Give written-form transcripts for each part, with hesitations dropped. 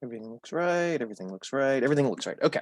Everything looks right. Everything looks right. Everything looks right. Okay.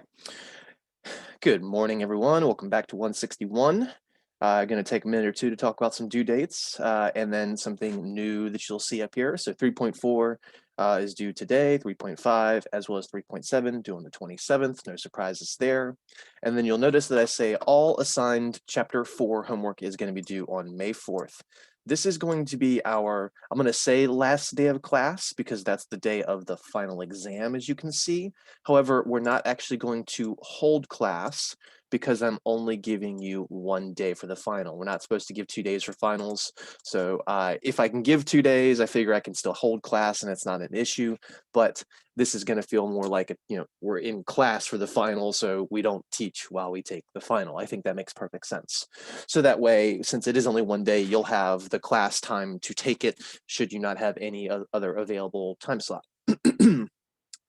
Good morning, everyone. Welcome back to 161. Going to take a minute or two to talk about some due dates and then something new that you'll see up here. So 3.4 is due today, 3.5 as well as 3.7 due on the 27th. No surprises there. And then you'll notice that I say all assigned chapter 4 homework is going to be due on May 4th. This is going to be our, I'm going to say last day of class because that's the day of the final exam, as you can see. However, we're not actually going to hold class because I'm only giving you 1 day for the final. We're not supposed to give 2 days for finals. So if I can give 2 days, I figure I can still hold class and it's not an issue. But this is going to feel more like, we're in class for the final, so we don't teach while we take the final. I think that makes perfect sense. So that way, since it is only 1 day, you'll have the class time to take it should you not have any other available time slot.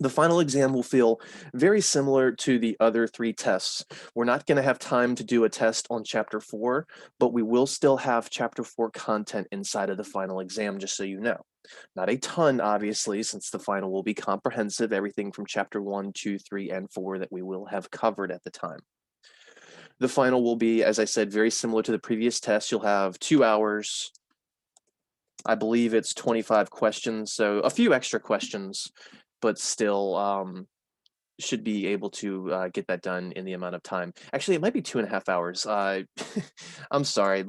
The final exam will feel very similar to the other 3 tests. We're not going to have time to do a test on chapter 4, but we will still have chapter 4 content inside of the final exam, just so you know. Not a ton, obviously, since the final will be comprehensive, everything from chapter 1, 2, 3, and 4 that we will have covered at the time. The final will be, as I said, very similar to the previous test. You'll have 2 hours. I believe it's 25 questions, so a few extra questions, but still should be able to get that done in the amount of time. Actually, it might be 2.5 hours. I'm sorry.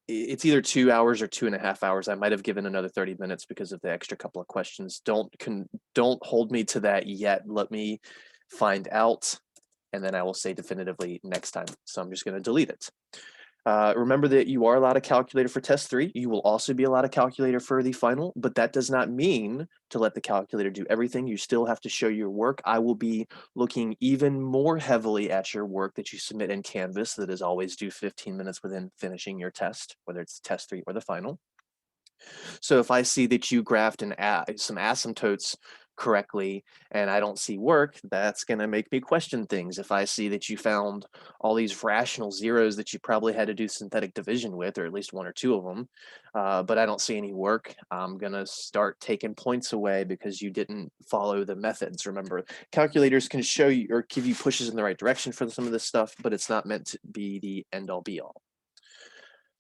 It's either 2 hours or 2.5 hours. I might have given another 30 minutes because of the extra couple of questions. Don't hold me to that yet. Let me find out, and then I will say definitively next time. So I'm just going to delete it. Remember that you are allowed a calculator for test 3. You will also be allowed a calculator for the final, but that does not mean to let the calculator do everything. You still have to show your work. I will be looking even more heavily at your work that you submit in Canvas. That is always due 15 minutes within finishing your test, whether it's test 3 or the final. So if I see that you graphed some asymptotes correctly and I don't see work, that's going to make me question things. If I see that you found all these rational zeros that you probably had to do synthetic division with, or at least 1 or 2 of them, but I don't see any work, I'm going to start taking points away because you didn't follow the methods. Remember, calculators can show you or give you pushes in the right direction for some of this stuff, but it's not meant to be the end-all be-all.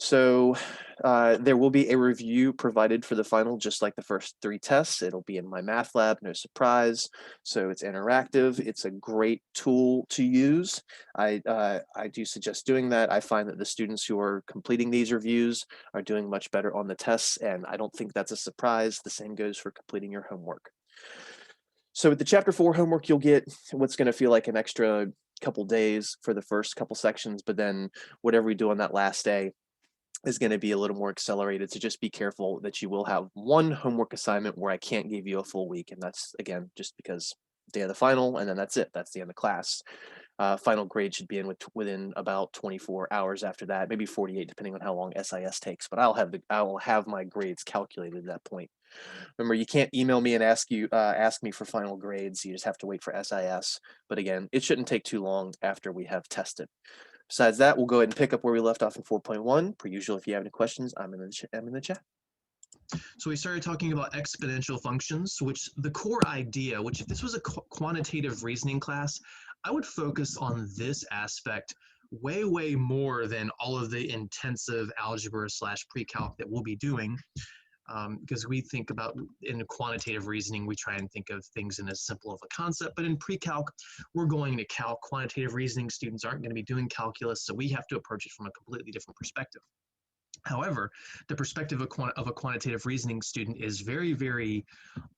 So there will be a review provided for the final, just like the first 3 tests. It'll be in my math lab, no surprise. So it's interactive. It's a great tool to use. I do suggest doing that. I find that the students who are completing these reviews are doing much better on the tests, and I don't think that's a surprise. The same goes for completing your homework. So with the chapter 4 homework, you'll get what's going to feel like an extra couple days for the first couple sections, but then whatever we do on that last day is going to be a little more accelerated. So just be careful that you will have 1 homework assignment where I can't give you a full week. And that's, again, just because day of the final, and then that's it. That's the end of class. Final grade should be within about 24 hours after that, maybe 48, depending on how long SIS takes. But I will have my grades calculated at that point. Remember, you can't email me and ask me for final grades. You just have to wait for SIS. But again, it shouldn't take too long after we have tested. Besides that, we'll go ahead and pick up where we left off in 4.1. Per usual, if you have any questions, I'm in the chat. So we started talking about exponential functions, which the core idea, which if this was a quantitative reasoning class, I would focus on this aspect way, way more than all of the intensive algebra / pre-calc that we'll be doing. Because we think about, in quantitative reasoning, we try and think of things in as simple of a concept, but in pre-calc, we're going to calc. Quantitative reasoning students aren't going to be doing calculus, so we have to approach it from a completely different perspective. However, the perspective of a quantitative reasoning student is very, very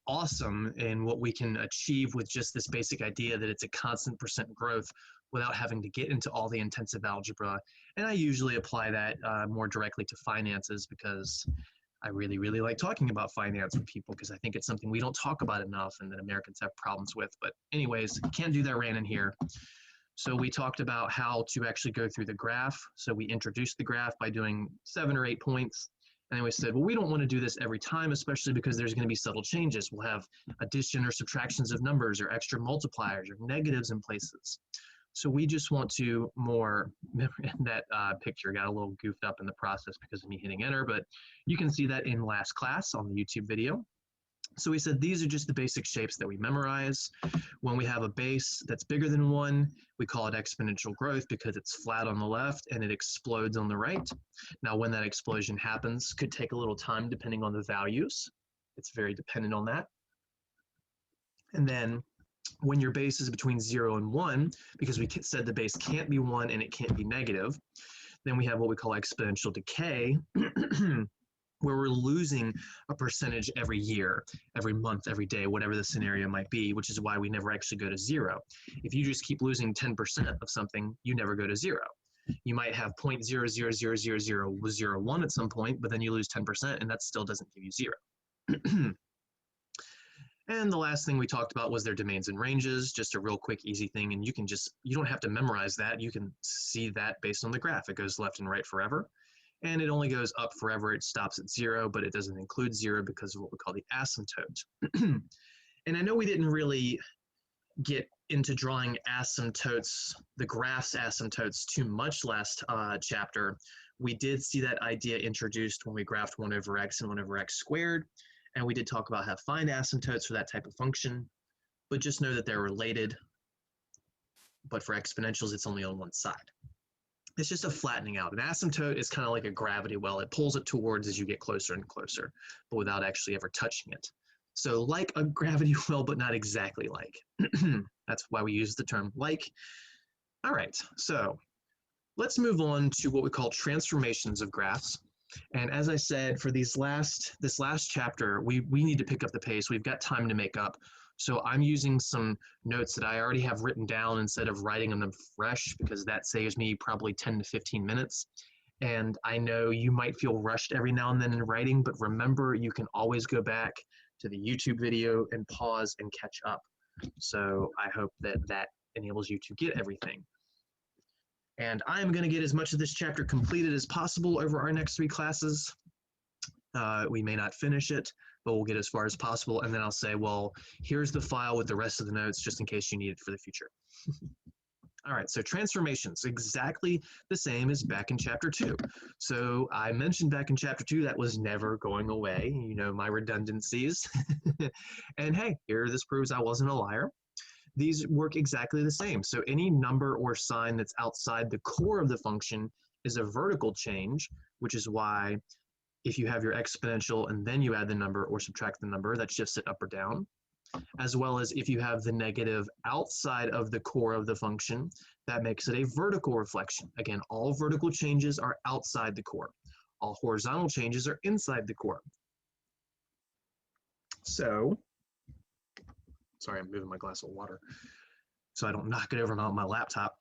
awesome in what we can achieve with just this basic idea that it's a constant percent growth without having to get into all the intensive algebra. And I usually apply that more directly to finances because I really, really like talking about finance with people because I think it's something we don't talk about enough and that Americans have problems with. But anyways, can't do that ran in here. So we talked about how to actually go through the graph. So we introduced the graph by doing 7 or 8 points. And then we said, well, we don't want to do this every time, especially because there's going to be subtle changes. We'll have addition or subtractions of numbers or extra multipliers or negatives in places. So we just want to more, that picture got a little goofed up in the process because of me hitting enter, but you can see that in last class on the YouTube video. So we said these are just the basic shapes that we memorize. When we have a base that's bigger than 1, we call it exponential growth because it's flat on the left and it explodes on the right. Now when that explosion happens, could take a little time depending on the values. It's very dependent on that. And then when your base is between 0 and 1, because we said the base can't be 1 and it can't be negative, then we have what we call exponential decay, where we're losing a percentage every year, every month, every day, whatever the scenario might be, which is why we never actually go to 0. If you just keep losing 10% of something, you never go to 0. You might have 0.000001 at some point, but then you lose 10% and that still doesn't give you 0. And the last thing we talked about was their domains and ranges, just a real quick, easy thing. And you don't have to memorize that. You can see that based on the graph. It goes left and right forever. And it only goes up forever. It stops at 0, but it doesn't include 0 because of what we call the asymptote. And I know we didn't really get into drawing asymptotes, the graph's asymptotes, too much last chapter. We did see that idea introduced when we graphed 1 over x and 1 over x squared. And we did talk about how to find asymptotes for that type of function, but just know that they're related. But for exponentials, it's only on one side. It's just a flattening out. An asymptote is kind of like a gravity well. It pulls it towards as you get closer and closer, but without actually ever touching it. So like a gravity well, but not exactly like. That's why we use the term like. All right, so let's move on to what we call transformations of graphs. And as I said, for this last chapter, we need to pick up the pace. We've got time to make up. So I'm using some notes that I already have written down instead of writing them fresh, because that saves me probably 10 to 15 minutes. And I know you might feel rushed every now and then in writing, but remember, you can always go back to the YouTube video and pause and catch up. So I hope that enables you to get everything. And I'm going to get as much of this chapter completed as possible over our next 3 classes. We may not finish it, but we'll get as far as possible. And then I'll say, well, here's the file with the rest of the notes, just in case you need it for the future. All right, so transformations, exactly the same as back in chapter 2. So I mentioned back in chapter 2 that was never going away, you know, my redundancies. And hey, this proves I wasn't a liar. These work exactly the same. So any number or sign that's outside the core of the function is a vertical change, which is why if you have your exponential and then you add the number or subtract the number, that shifts it up or down. As well as if you have the negative outside of the core of the function, that makes it a vertical reflection. Again, all vertical changes are outside the core. All horizontal changes are inside the core. So, sorry, I'm moving my glass of water so I don't knock it over on my laptop.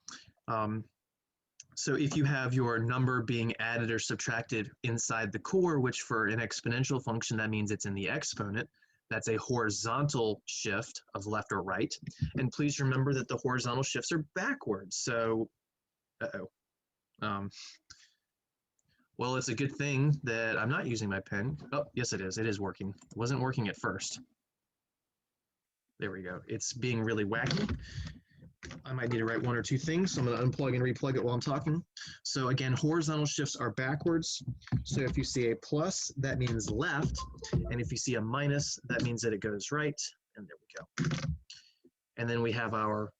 So if you have your number being added or subtracted inside the core, which for an exponential function, that means it's in the exponent, that's a horizontal shift of left or right. And please remember that the horizontal shifts are backwards. So, well, it's a good thing that I'm not using my pen. Oh, yes, it is. It is working. It wasn't working at first. There we go. It's being really wacky. I might need to write 1 or 2 things, so I'm going to unplug and replug it while I'm talking. So again, horizontal shifts are backwards. So if you see a plus, that means left. And if you see a minus, that means that it goes right. And there we go. And then we have our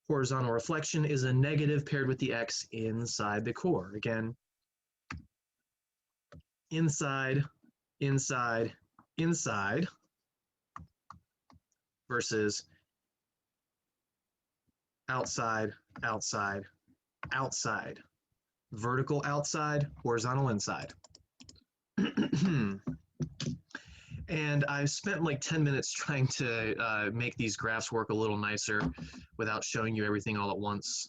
horizontal reflection is a negative paired with the x inside the core. Again, inside, inside, inside versus outside, outside, outside. Vertical outside, horizontal inside. And I've spent like 10 minutes trying to make these graphs work a little nicer without showing you everything all at once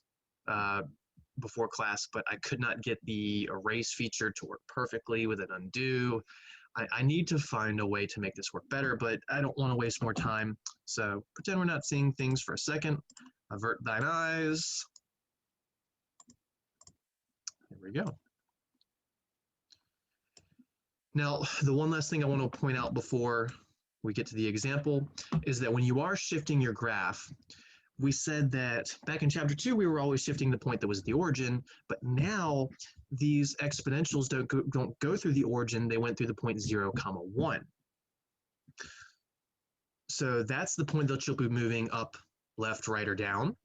before class, but I could not get the erase feature to work perfectly with an undo. I need to find a way to make this work better, but I don't want to waste more time. So pretend we're not seeing things for a second. Avert thine eyes. There we go. Now, the one last thing I want to point out before we get to the example is that when you are shifting your graph, we said that back in chapter 2, we were always shifting the point that was the origin, but now these exponentials don't go through the origin, they went through the point 0, 1. So that's the point that you'll be moving up, left, right, or down.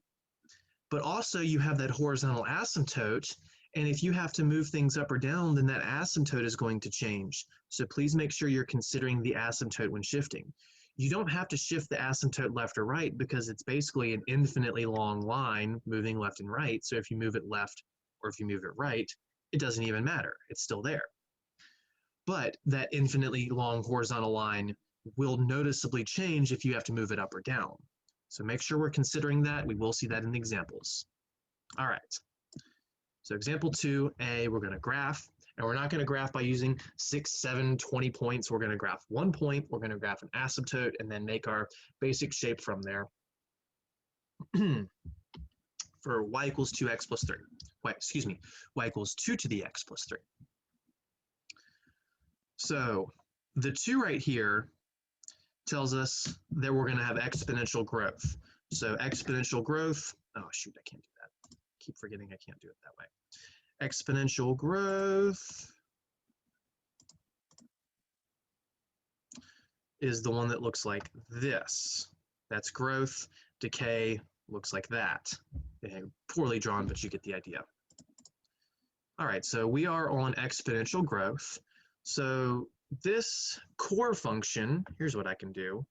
But also you have that horizontal asymptote, and if you have to move things up or down, then that asymptote is going to change. So please make sure you're considering the asymptote when shifting. You don't have to shift the asymptote left or right because it's basically an infinitely long line moving left and right. So if you move it left or if you move it right, it doesn't even matter. It's still there. But that infinitely long horizontal line will noticeably change if you have to move it up or down. So make sure we're considering that. We will see that in the examples. All right. So example 2a, we're going to graph. And we're not going to graph by using 6, 7, 20 points. We're going to graph 1 point. We're going to graph an asymptote and then make our basic shape from there. For y equals 2x plus 3. Y equals 2 to the x plus 3. So the 2 right here tells us that we're going to have exponential growth. So exponential growth, oh shoot, I can't do that. Keep forgetting I can't do it that way. Exponential growth is the one that looks like this. That's growth. Decay looks like that. Poorly drawn, but you get the idea. All right, so we are on exponential growth. So this core function, here's what I can do.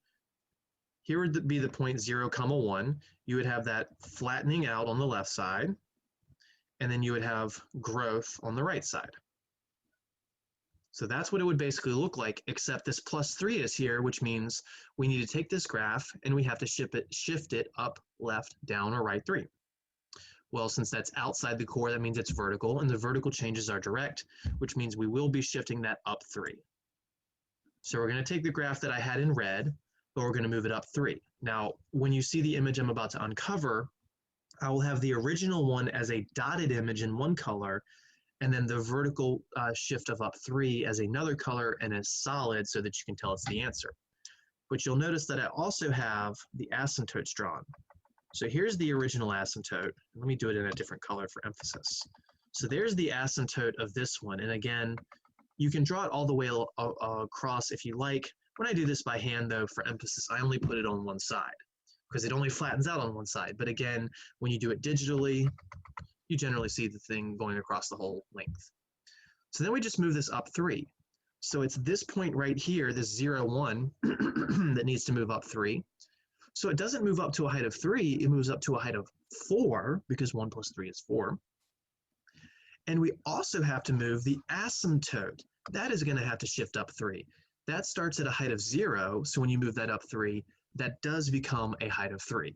Here would be the point 0, 1. You would have that flattening out on the left side, and then you would have growth on the right side. So that's what it would basically look like, except this plus 3 is here, which means we need to take this graph and we have to shift it up, left, down, or right 3. Well, since that's outside the core, that means it's vertical, and the vertical changes are direct, which means we will be shifting that up 3. So we're going to take the graph that I had in red, but we're going to move it up 3. Now, when you see the image I'm about to uncover, I will have the original one as a dotted image in one color, and then the vertical shift of up 3 as another color and as solid so that you can tell it's the answer. But you'll notice that I also have the asymptotes drawn. So here's the original asymptote. Let me do it in a different color for emphasis. So there's the asymptote of this one. And again, you can draw it all the way across if you like. When I do this by hand, though, for emphasis, I only put it on one side because it only flattens out on one side. But again, when you do it digitally, you generally see the thing going across the whole length. So then we just move this up 3. So it's this point right here, this 0, 1, that needs to move up 3. So it doesn't move up to a height of 3, it moves up to a height of 4, because 1 plus 3 is 4. And we also have to move the asymptote. That is going to have to shift up 3. That starts at a height of 0, so when you move that up 3, that does become a height of 3.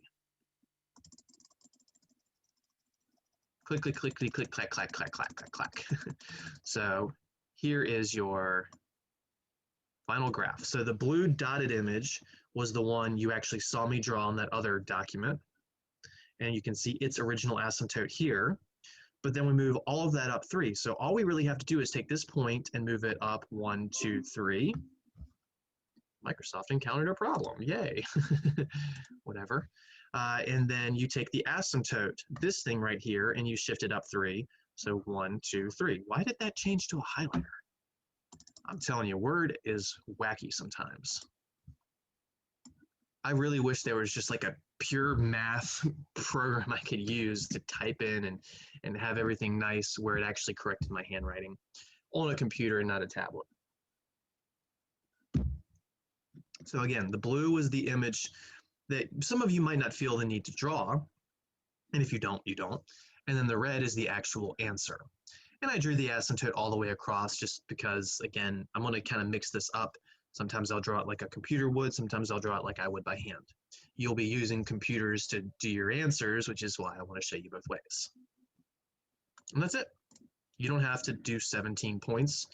Click, click, click, click, click, clack, clack, clack, clack, clack, clack. So here is your final graph. So the blue dotted image was the one you actually saw me draw on that other document. And you can see its original asymptote here. But then we move all of that up 3. So all we really have to do is take this point and move it up 1, 2, 3. Microsoft encountered a problem. Yay. Whatever. And then you take the asymptote, this thing right here, and you shift it up 3. So 1, 2, 3. Why did that change to a highlighter? I'm telling you, Word is wacky sometimes. I really wish there was just like a pure math program I could use to type in and have everything nice where it actually corrected my handwriting on a computer and not a tablet. So again, the blue was the image that some of you might not feel the need to draw. And if you don't, you don't. And then the red is the actual answer. And I drew the asymptote all the way across just because, again, I'm going to kind of mix this up. Sometimes I'll draw it like a computer would. Sometimes I'll draw it like I would by hand. You'll be using computers to do your answers, which is why I want to show you both ways. And that's it. You don't have to do 17 points.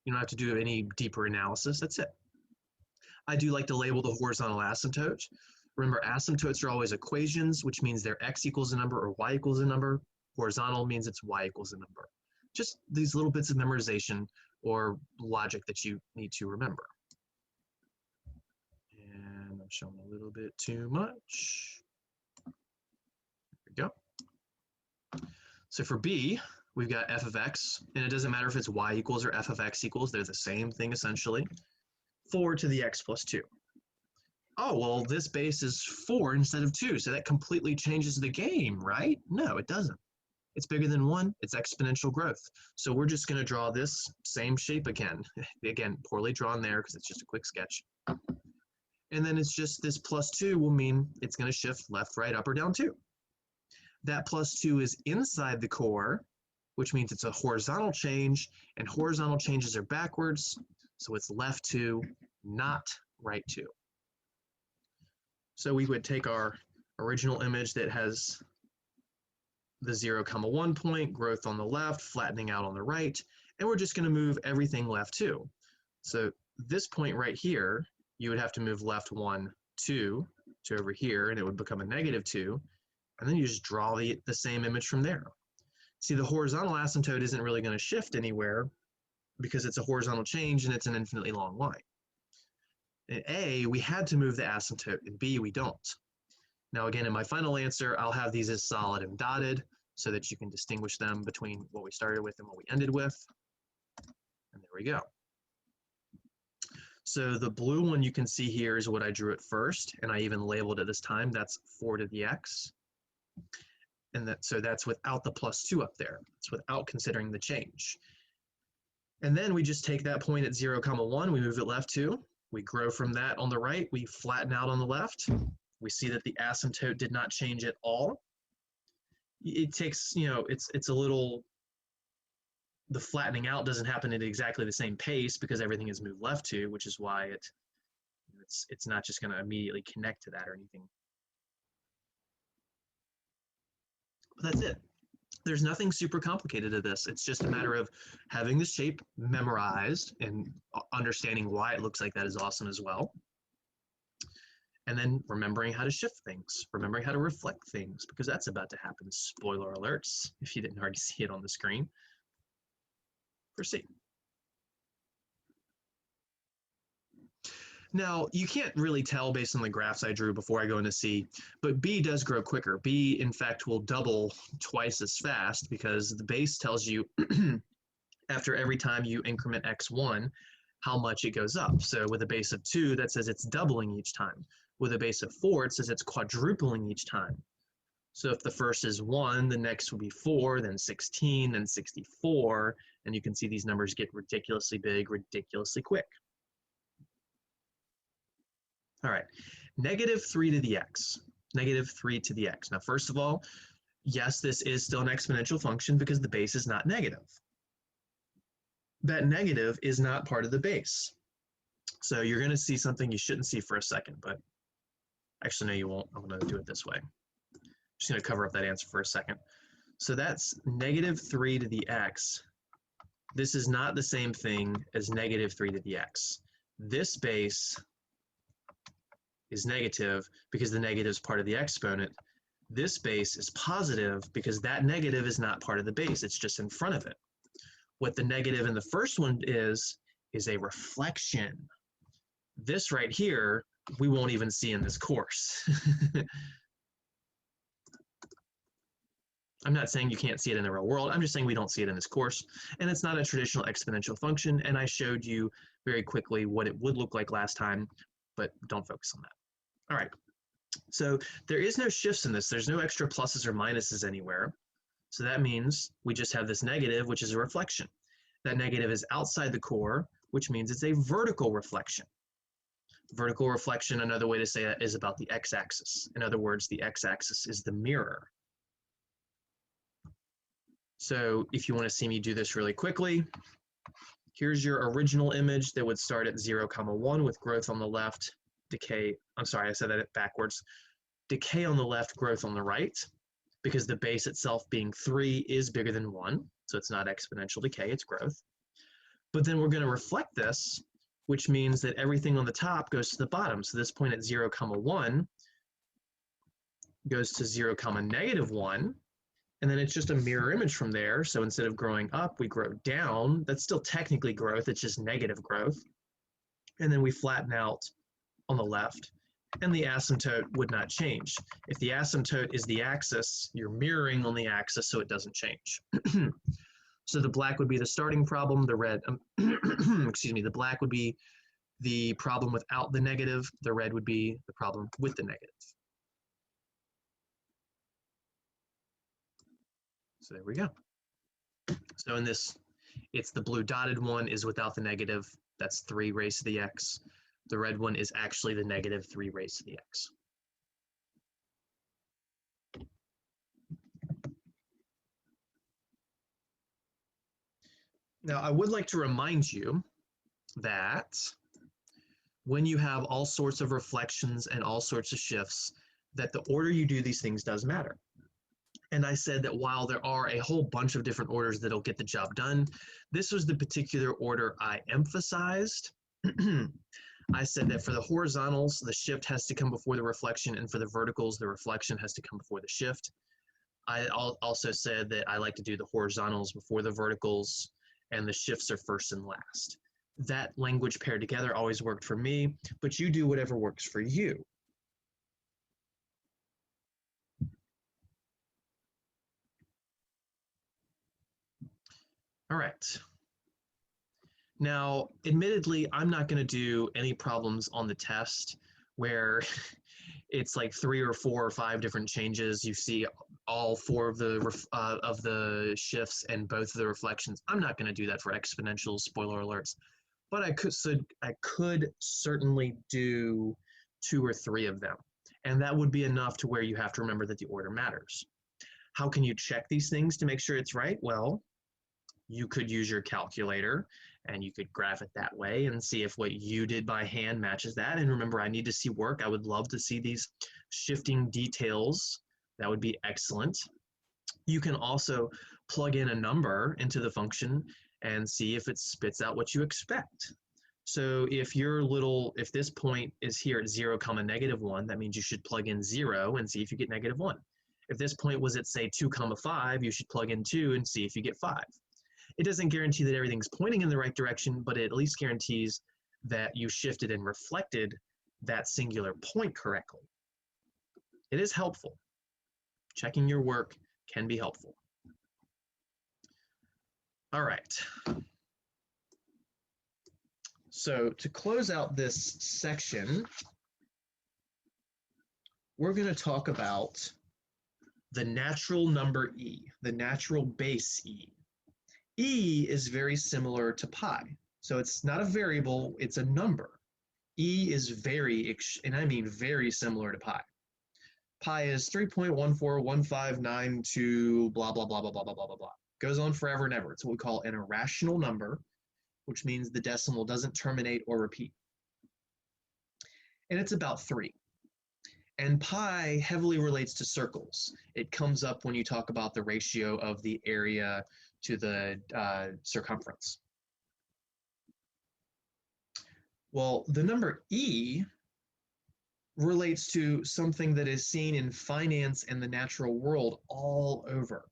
You don't have to do any deeper analysis. That's it. I do like to label the horizontal asymptote. Remember, asymptotes are always equations, which means they're x equals a number or y equals a number. Horizontal means it's y equals a number. Just these little bits of memorization or logic that you need to remember. And I'm showing a little bit too much. There we go. So for B, we've got f of x, and it doesn't matter if it's y equals or f of x equals, they're the same thing essentially. 4 to the x plus 2. oh, well, this base is 4 instead of 2, so that completely changes the game, right? No, it doesn't. It's bigger than 1, it's exponential growth. So we're just going to draw this same shape again. Again, poorly drawn there because it's just a quick sketch. And then it's just this plus 2 will mean it's going to shift left, right, up, or down 2. That plus 2 is inside the core, which means it's a horizontal change, and horizontal changes are backwards, so it's left 2, not right 2. So we would take our original image that has the 0, 1 point, growth on the left, flattening out on the right, and we're just going to move everything left 2. So this point right here, you would have to move left 1, 2 to over here, and it would become a negative 2, and then you just draw the same image from there. See, the horizontal asymptote isn't really going to shift anywhere because it's a horizontal change and it's an infinitely long line. In A, we had to move the asymptote. In B, we don't. Now, again, in my final answer, I'll have these as solid and dotted so that you can distinguish them between what we started with and what we ended with. And there we go. So the blue one you can see here is what I drew at first, and I even labeled it this time. That's 4 to the x. And so that's without the plus 2 up there. It's without considering the change. And then we just take that point at 0, 1, we move it left 2. We grow from that on the right, we flatten out on the left. We see that the asymptote did not change at all. It takes, it's a little, the flattening out doesn't happen at exactly the same pace because everything is moved left 2, which is why it's not just going to immediately connect to that or anything. But that's it. There's nothing super complicated to this. It's just a matter of having the shape memorized and understanding why it looks like that is awesome as well. And then remembering how to shift things, remembering how to reflect things, because that's about to happen. Spoiler alerts, if you didn't already see it on the screen. Proceed. Now, you can't really tell based on the graphs I drew before I go into C, but B does grow quicker. B, in fact, will double twice as fast because the base tells you after every time you increment x1, how much it goes up. So with a base of 2, that says it's doubling each time. With a base of 4, it says it's quadrupling each time. So if the first is 1, the next will be 4, then 16, then 64, and you can see these numbers get ridiculously big, ridiculously quick. All right, -3 to the x, -3 to the x. Now, first of all, yes, this is still an exponential function because the base is not negative. That negative is not part of the base. So you're going to see something you shouldn't see for a second, but actually, no, you won't. I'm going to do it this way. I'm just going to cover up that answer for a second. So that's -3 to the x. This is not the same thing as -3 to the x. This base is negative because the negative is part of the exponent. This base is positive because that negative is not part of the base. It's just in front of it. What the negative in the first one is a reflection. This right here, we won't even see in this course. I'm not saying you can't see it in the real world. I'm just saying we don't see it in this course. And it's not a traditional exponential function. And I showed you very quickly what it would look like last time, but don't focus on that. All right. So there is no shifts in this. There's no extra pluses or minuses anywhere. So that means we just have this negative, which is a reflection. That negative is outside the core, which means it's a vertical reflection. Vertical reflection, another way to say that, is about the x-axis. In other words, the x-axis is the mirror. So if you want to see me do this really quickly, here's your original image that would start at 0, 1 with growth on the left, decay, I'm sorry, I said that backwards. Decay on the left, growth on the right, because the base itself being 3 is bigger than 1, so it's not exponential decay, it's growth. But then we're going to reflect this, which means that everything on the top goes to the bottom. So this point at 0, 1 goes to 0, -1, and then it's just a mirror image from there. So instead of growing up, we grow down. That's still technically growth, it's just negative growth. And then we flatten out on the left, and the asymptote would not change. If the asymptote is the axis, you're mirroring on the axis, so it doesn't change. So the black would be the starting problem, the red, excuse me, the black would be the problem without the negative. The red would be the problem with the negative. So there we go. So in this, it's the blue dotted one is without the negative. That's 3 raised to the x. The red one is actually the negative 3 raised to the x. Now, I would like to remind you that when you have all sorts of reflections and all sorts of shifts, that the order you do these things does matter. And I said that while there are a whole bunch of different orders that'll get the job done, this was the particular order I emphasized. I said that for the horizontals, the shift has to come before the reflection, and for the verticals, the reflection has to come before the shift. I also said that I like to do the horizontals before the verticals, and the shifts are first and last. That language paired together always worked for me, but you do whatever works for you. All right. Now, admittedly, I'm not going to do any problems on the test where it's like 3 or 4 or 5 different changes. You see all 4 of the shifts and both of the reflections. I'm not going to do that for exponentials, spoiler alerts. But I could certainly do 2 or 3 of them. And that would be enough to where you have to remember that the order matters. How can you check these things to make sure it's right? Well, you could use your calculator and you could graph it that way and see if what you did by hand matches that. And remember, I need to see work. I would love to see these shifting details. That would be excellent. You can also plug in a number into the function and see if it spits out what you expect. So if if this point is here at 0, -1, that means you should plug in 0 and see if you get -1. If this point was at, say, 2, 5, you should plug in 2 and see if you get 5. It doesn't guarantee that everything's pointing in the right direction, but it at least guarantees that you shifted and reflected that singular point correctly. It is helpful. Checking your work can be helpful. All right. So to close out this section, we're going to talk about the natural number e, the natural base e. E is very similar to pi. So it's not a variable, it's a number. E is very, and I mean very similar to pi. Pi is 3.141592 blah, blah, blah, blah, blah, blah, blah, blah, blah. Goes on forever and ever. It's what we call an irrational number, which means the decimal doesn't terminate or repeat. And it's about 3. And pi heavily relates to circles. It comes up when you talk about the ratio of the area to the circumference. Well, the number e relates to something that is seen in finance and the natural world all over.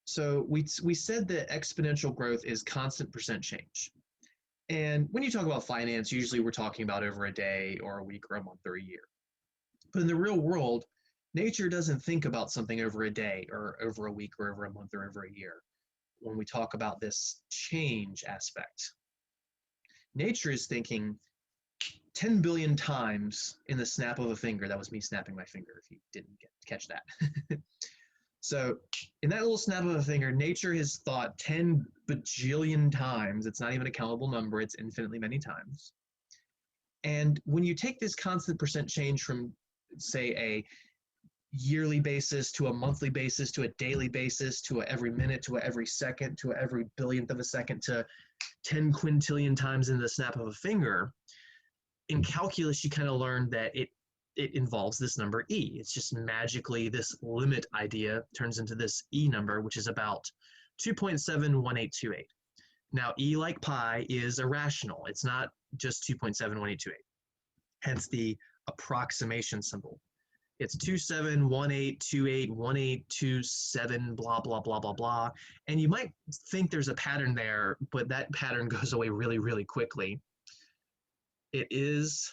So we said that exponential growth is constant percent change. And when you talk about finance, usually we're talking about over a day or a week or a month or a year. But in the real world, nature doesn't think about something over a day or over a week or over a month or over a year when we talk about this change aspect. Nature is thinking 10 billion times in the snap of a finger. That was me snapping my finger if you didn't catch that. So in that little snap of a finger, nature has thought 10 bajillion times. It's not even a countable number. It's infinitely many times. And when you take this constant percent change from, say, a yearly basis to a monthly basis to a daily basis to a every minute to a every second to a every billionth of a second to 10 quintillion times in the snap of a finger, in calculus you kind of learned that it involves this number e. It's just magically this limit idea turns into this e number, which is about 2.71828. Now e, like pi, is irrational. It's not just 2.71828. Hence the approximation symbol. It's 2718281827 blah blah blah blah blah. And you might think there's a pattern there, but that pattern goes away really, really quickly. It is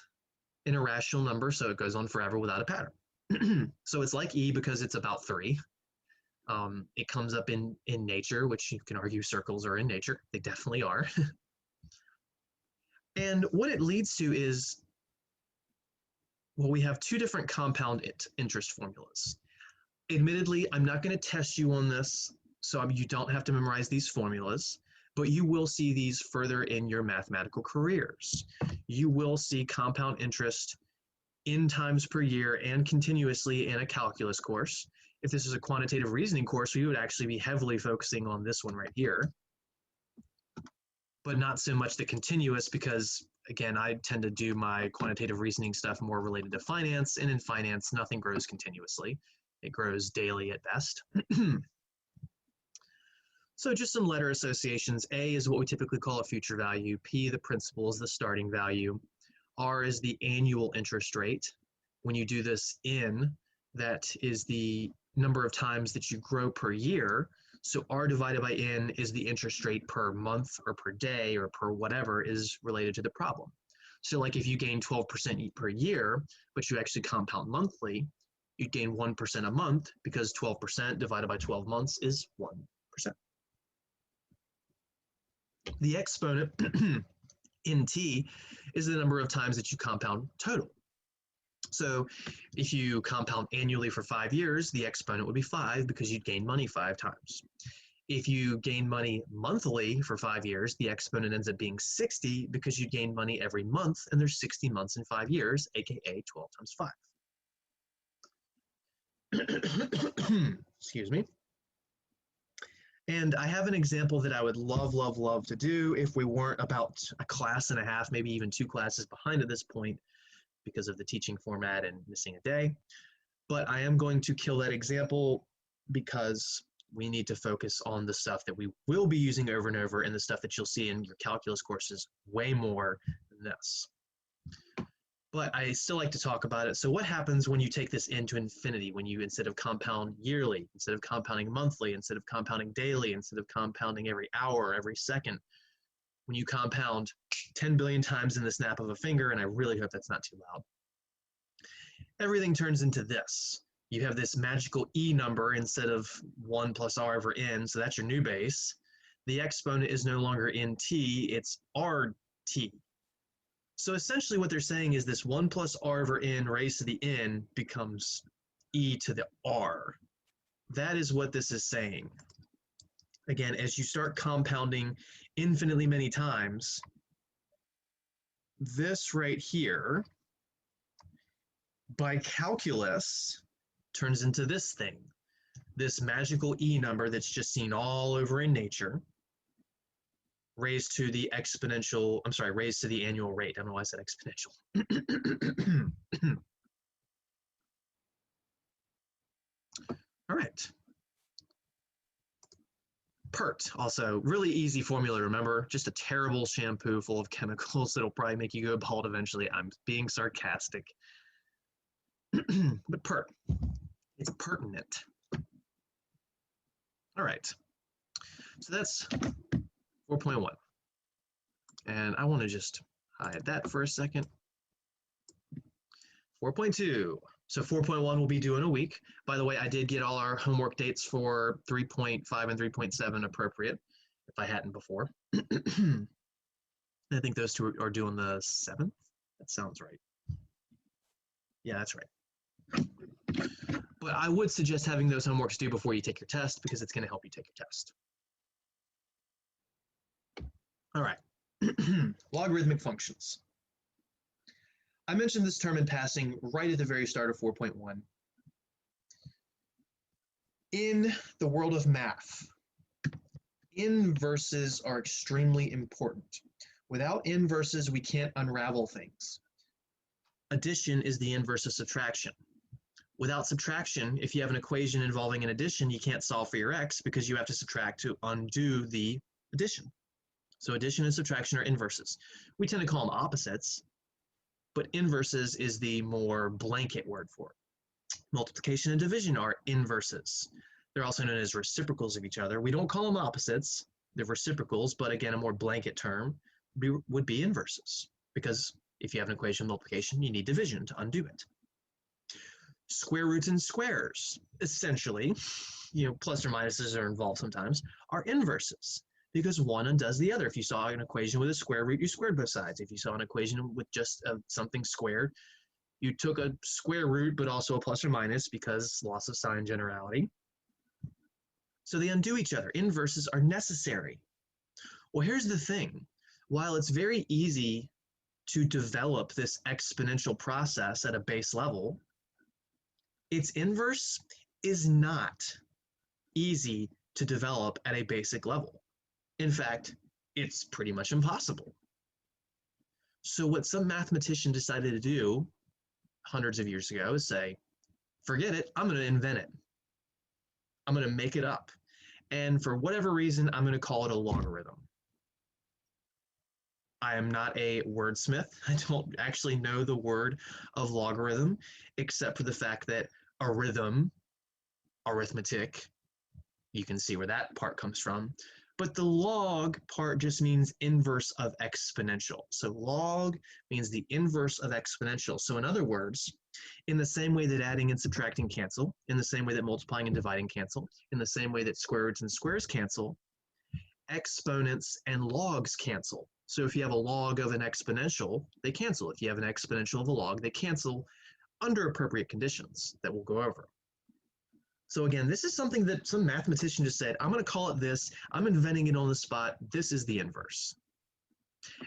an irrational number, so it goes on forever without a pattern. So it's like e because it's about 3. It comes up in nature, which you can argue circles are in nature. They definitely are. And what it leads to is, well, we have two different compound interest formulas. Admittedly, I'm not going to test you on this, so you don't have to memorize these formulas, but you will see these further in your mathematical careers. You will see compound interest in times per year and continuously in a calculus course. If this is a quantitative reasoning course, we would actually be heavily focusing on this one right here, but not so much the continuous because, again, I tend to do my quantitative reasoning stuff more related to finance, and in finance, nothing grows continuously. It grows daily at best. So just some letter associations. A is what we typically call a future value. P, the principal, is the starting value. R is the annual interest rate. When you do this in, that is the number of times that you grow per year. So R divided by N is the interest rate per month or per day or per whatever is related to the problem. So like if you gain 12% per year, but you actually compound monthly, you'd gain 1% a month because 12% divided by 12 months is 1%. The exponent in T is the number of times that you compound total. So if you compound annually for 5 years, the exponent would be 5 because you'd gain money 5 times. If you gain money monthly for 5 years, the exponent ends up being 60 because you gain money every month, and there's 60 months in 5 years, aka 12 times 5. Excuse me. And I have an example that I would love to do if we weren't about a class and a half, maybe even 2 classes behind at this point because of the teaching format and missing a day. But I am going to kill that example because we need to focus on the stuff that we will be using over and over and the stuff that you'll see in your calculus courses way more than this. But I still like to talk about it. So what happens when you take this into infinity, when you, instead of compound yearly, instead of compounding monthly, instead of compounding daily, instead of compounding every hour, every second, when you compound 10 billion times in the snap of a finger, and I really hope that's not too loud, everything turns into this. You have this magical E number instead of 1 plus R over N, so that's your new base. The exponent is no longer NT, it's RT. So essentially what they're saying is this 1 plus R over N raised to the N becomes E to the R. That is what this is saying. Again, as you start compounding infinitely many times, this right here, by calculus, turns into this thing, this magical E number that's just seen all over in nature, raised to the exponential, I'm sorry, raised to the annual rate. I don't know why I said exponential. All right. PERT, also really easy formula to remember, just a terrible shampoo full of chemicals that'll probably make you go bald eventually. I'm being sarcastic. But PERT, it's pertinent. All right, so that's 4.1. And I want to just hide that for a second. 4.2. So 4.1 will be due in a week. By the way, I did get all our homework dates for 3.5 and 3.7 appropriate, if I hadn't before. I think those two are due on the 7th. That sounds right. Yeah, that's right. But I would suggest having those homeworks due before you take your test because it's going to help you take your test. All right. Logarithmic functions. I mentioned this term in passing right at the very start of 4.1. In the world of math, inverses are extremely important. Without inverses, we can't unravel things. Addition is the inverse of subtraction. Without subtraction, if you have an equation involving an addition, you can't solve for your x because you have to subtract to undo the addition. So addition and subtraction are inverses. We tend to call them opposites, but inverses is the more blanket word for it. Multiplication and division are inverses. They're also known as reciprocals of each other. We don't call them opposites, they're reciprocals, but again, a more blanket term would be inverses, because if you have an equation of multiplication, you need division to undo it. Square roots and squares, essentially, plus or minuses are involved sometimes, are inverses, because one undoes the other. If you saw an equation with a square root, you squared both sides. If you saw an equation with just something squared, you took a square root, but also a plus or minus because loss of sign generality. So they undo each other. Inverses are necessary. Well, here's the thing. While it's very easy to develop this exponential process at a base level, its inverse is not easy to develop at a basic level. In fact, it's pretty much impossible. So what some mathematician decided to do hundreds of years ago is say, forget it, I'm going to invent it. I'm going to make it up. And for whatever reason, I'm going to call it a logarithm. I am not a wordsmith. I don't actually know the word of logarithm, except for the fact that a rhythm, arithmetic, you can see where that part comes from. But the log part just means inverse of exponential. So log means the inverse of exponential. So in other words, in the same way that adding and subtracting cancel, in the same way that multiplying and dividing cancel, in the same way that square roots and squares cancel, exponents and logs cancel. So if you have a log of an exponential, they cancel. If you have an exponential of a log, they cancel under appropriate conditions that we'll go over. So again, this is something that some mathematician just said, I'm going to call it this. I'm inventing it on the spot. This is the inverse.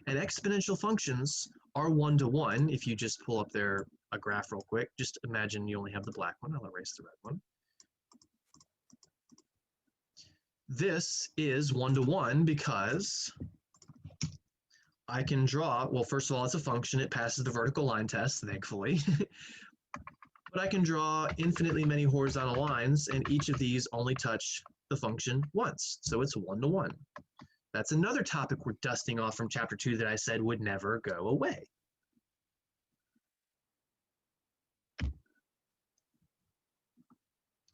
And exponential functions are one-to-one. If you just pull up a graph real quick, just imagine you only have the black one. I'll erase the red one. This is one-to-one because I can draw, well, first of all, it's a function. It passes the vertical line test, thankfully. But I can draw infinitely many horizontal lines, and each of these only touch the function once. So it's one-to-one. That's another topic we're dusting off from chapter 2 that I said would never go away.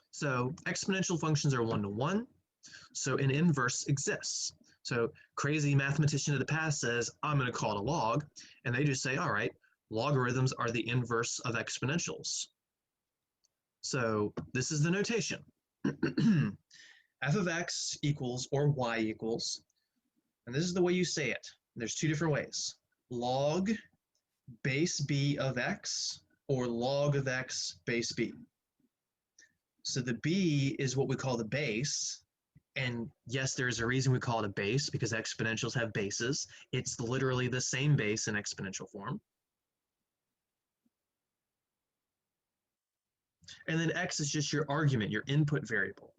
So exponential functions are one-to-one. So an inverse exists. So crazy mathematician of the past says, I'm going to call it a log. And they just say, all right, logarithms are the inverse of exponentials. So this is the notation. F of x equals, or y equals, and this is the way you say it. There's two different ways. Log base b of x, or log of x base b. So the b is what we call the base. And yes, there's a reason we call it a base, because exponentials have bases. It's literally the same base in exponential form. And then x is just your argument, your input variable.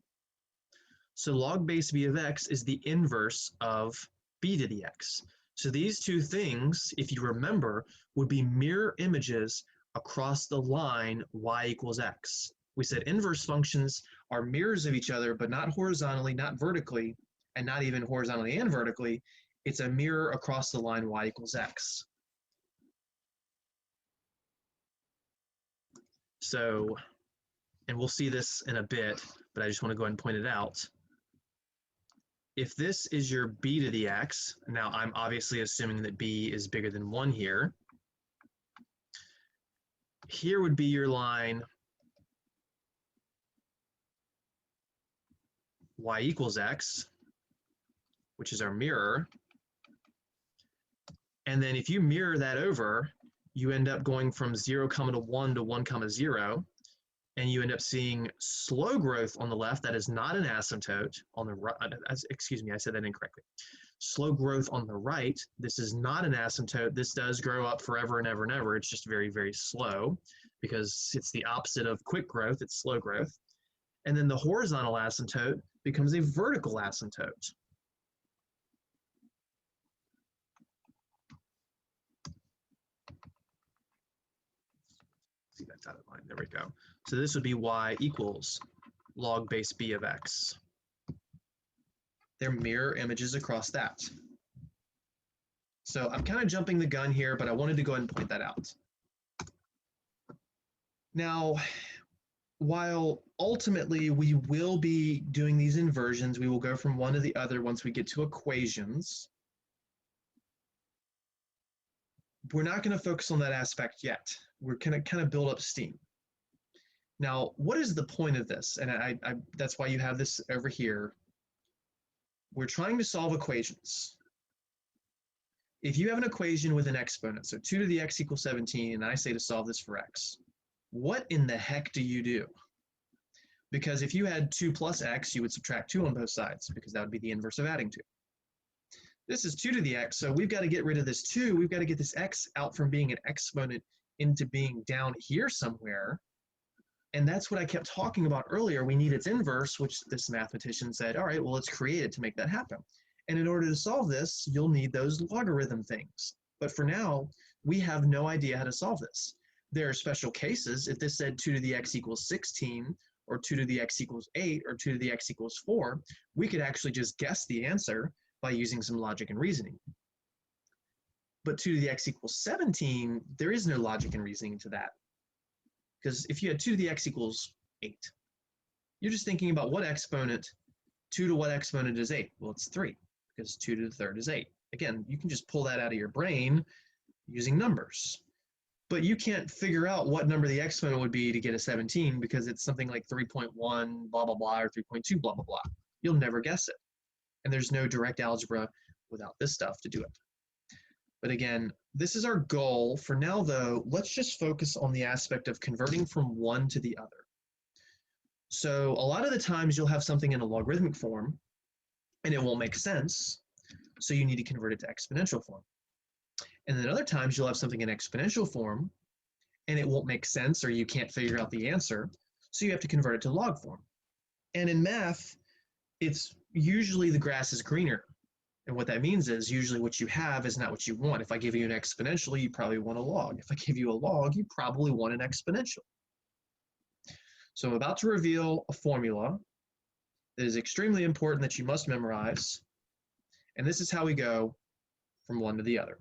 So log base b of x is the inverse of b to the x. So these two things, if you remember, would be mirror images across the line y equals x. We said inverse functions are mirrors of each other, but not horizontally, not vertically, and not even horizontally and vertically. It's a mirror across the line y equals x. So, and we'll see this in a bit, but I just want to go ahead and point it out. If this is your b to the x, now I'm obviously assuming that b is bigger than 1 here. Here would be your line y equals x, which is our mirror. And then if you mirror that over, you end up going from 0, to 1 to 1, 0. And you end up seeing slow growth on the left. That is not an asymptote. On the right, excuse me, I said that incorrectly. Slow growth on the right. This is not an asymptote. This does grow up forever and ever and ever. It's just very, very slow because it's the opposite of quick growth. It's slow growth. And then the horizontal asymptote becomes a vertical asymptote. See that dotted line, there we go. So this would be y equals log base b of x. They're mirror images across that. So I'm kind of jumping the gun here, but I wanted to go ahead and point that out. Now, while ultimately we will be doing these inversions, we will go from one to the other once we get to equations. We're not going to focus on that aspect yet. We're going to kind of build up steam. Now, what is the point of this? And that's why you have this over here. we're trying to solve equations. If you have an equation with an exponent, so 2 to the x equals 17, and I say to solve this for x, what in the heck do you do? Because if you had 2 plus x, you would subtract 2 on both sides, because that would be the inverse of adding 2. This is 2 to the x, so we've got to get rid of this 2. We've got to get this x out from being an exponent into being down here somewhere. And that's what I kept talking about earlier. We need its inverse, which this mathematician said, all right, well, let's create it to make that happen. And in order to solve this, you'll need those logarithm things. But for now, we have no idea how to solve this. There are special cases. If this said 2 to the x equals 16, or 2 to the x equals 8, or 2 to the x equals 4, we could actually just guess the answer by using some logic and reasoning. But 2 to the x equals 17, there is no logic and reasoning to that. Because if you had 2 to the x equals 8, you're just thinking about what exponent, 2 to what exponent is 8? Well, it's 3, because 2 to the third is 8. Again, you can just pull that out of your brain using numbers. But you can't figure out what number the exponent would be to get a 17 because it's something like 3.1 blah, blah, blah, or 3.2 blah, blah, blah. You'll never guess it. And there's no direct algebra without this stuff to do it. But again, this is our goal. For now, though, let's just focus on the aspect of converting from one to the other. So a lot of the times you'll have something in a logarithmic form, and it won't make sense, so you need to convert it to exponential form. And then other times you'll have something in exponential form, and it won't make sense, or you can't figure out the answer, so you have to convert it to log form. And in math, it's usually the grass is greener. And what that means is usually what you have is not what you want. If I give you an exponential, you probably want a log. If I give you a log, you probably want an exponential. So I'm about to reveal a formula that is extremely important that you must memorize. And this is how we go from one to the other.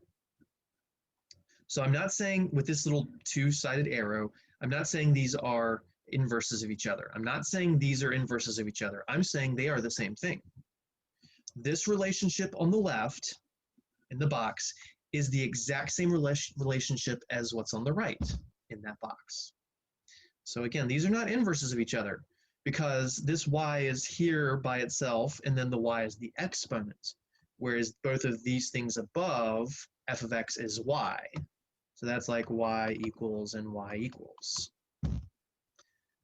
So I'm not saying with this little two-sided arrow, I'm not saying these are inverses of each other. I'm not saying these are inverses of each other. I'm saying they are the same thing. This relationship on the left in the box is the exact same relationship as what's on the right in that box. So again, these are not inverses of each other because this y is here by itself and then the y is the exponent, whereas both of these things above, f of x is y. So that's like y equals and y equals.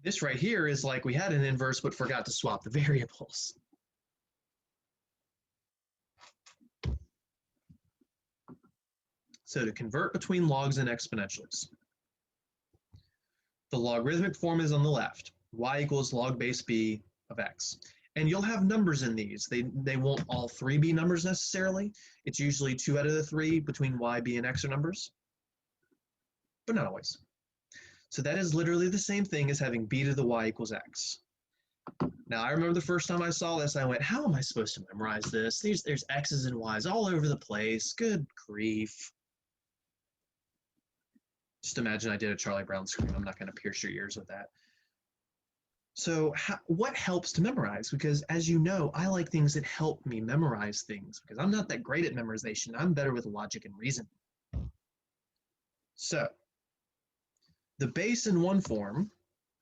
This right here is like we had an inverse but forgot to swap the variables. So to convert between logs and exponentials, the logarithmic form is on the left, y equals log base b of x. And you'll have numbers in these. They won't all three be numbers necessarily. It's usually 2 out of the 3 between y, b, and x are numbers, but not always. So that is literally the same thing as having b to the y equals x. Now, I remember the first time I saw this, I went, how am I supposed to memorize this? There's x's and y's all over the place. Good grief. Just imagine I did a Charlie Brown scream. I'm not going to pierce your ears with that. So what helps to memorize? Because as you know, I like things that help me memorize things because I'm not that great at memorization. I'm better with logic and reason. So the base in one form,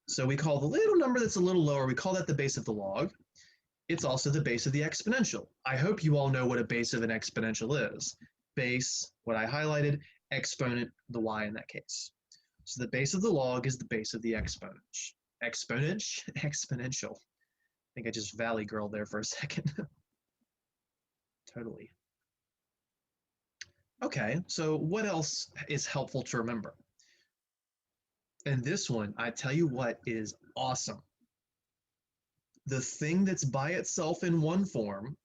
so we call the little number that's a little lower, we call that the base of the log. It's also the base of the exponential. I hope you all know what a base of an exponential is. Base, what I highlighted, exponent, the y in that case. So the base of the log is the base of the exponent. Exponential. I think I just valley girled there for a second. Totally. Okay, so what else is helpful to remember? And this one, I tell you what, is awesome. The thing that's by itself in one form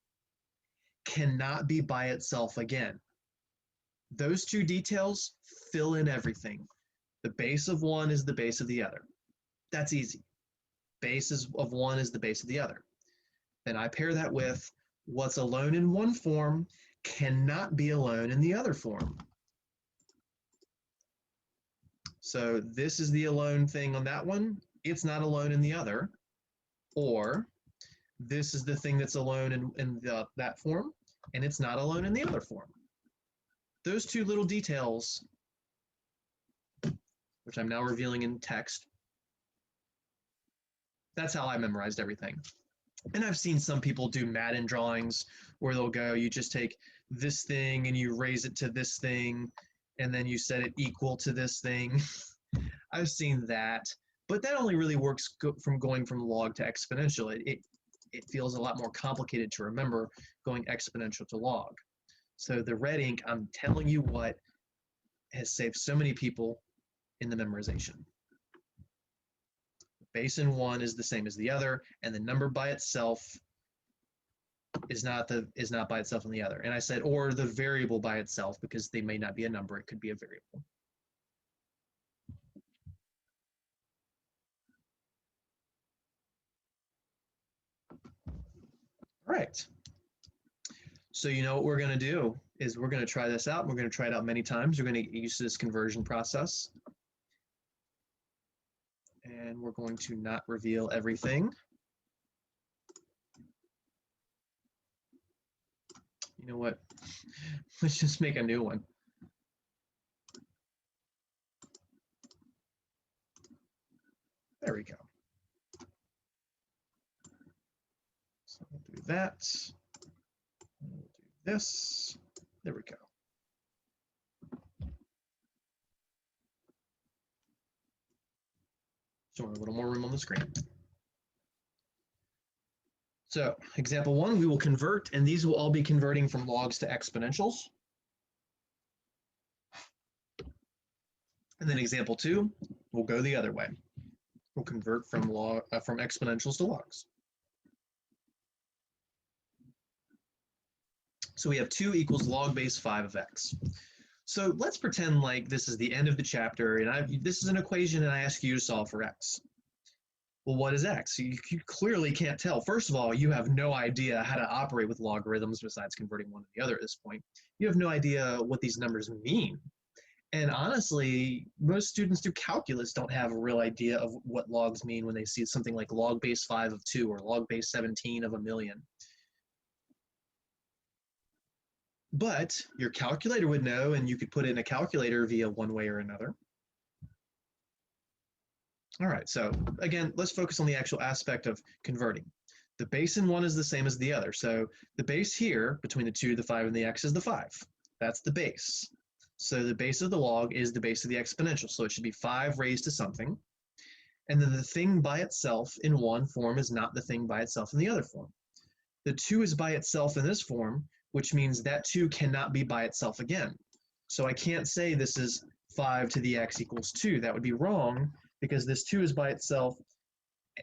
cannot be by itself again. Those two details fill in everything. The base of one is the base of the other. That's easy. Base of one is the base of the other. Then I pair that with what's alone in one form cannot be alone in the other form. So this is the alone thing on that one. It's not alone in the other. Or this is the thing that's alone in that form, and it's not alone in the other form. Those two little details, which I'm now revealing in text, that's how I memorized everything. And I've seen some people do Madden drawings where they'll go, you just take this thing and you raise it to this thing, and then you set it equal to this thing. I've seen that, but that only really works from going from log to exponential. It feels a lot more complicated to remember going exponential to log. So the red ink, I'm telling you what, has saved so many people in the memorization. Base in one is the same as the other, and the number by itself is not by itself in the other. And I said, or the variable by itself, because they may not be a number, it could be a variable. All right. So you know what we're going to do is we're going to try this out. We're going to try it out many times. We're going to get used to this conversion process. And we're going to not reveal everything. You know what? Let's just make a new one. There we go. So we'll do that. We'll do this. There we go. So a little more room on the screen. So example one, we will convert, and these will all be converting from logs to exponentials. And then example two, we'll go the other way. We'll convert from exponentials to logs. So we have 2 equals log base 5 of x. So let's pretend like this is the end of the chapter, and this is an equation, and I ask you to solve for x. Well, what is x? You clearly can't tell. First of all, you have no idea how to operate with logarithms besides converting one to the other at this point. You have no idea what these numbers mean. And honestly, most students through calculus don't have a real idea of what logs mean when they see something like log base 5 of 2 or log base 17 of a million. But your calculator would know, and you could put it in a calculator via one way or another. All right, so again, let's focus on the actual aspect of converting. The base in one is the same as the other. So the base here, between the 2, the 5, and the x is the 5. That's the base. So the base of the log is the base of the exponential. So it should be 5 raised to something. And then the thing by itself in one form is not the thing by itself in the other form. The 2 is by itself in this form, which means that 2 cannot be by itself again. So I can't say this is 5 to the x equals 2. That would be wrong, because this 2 is by itself,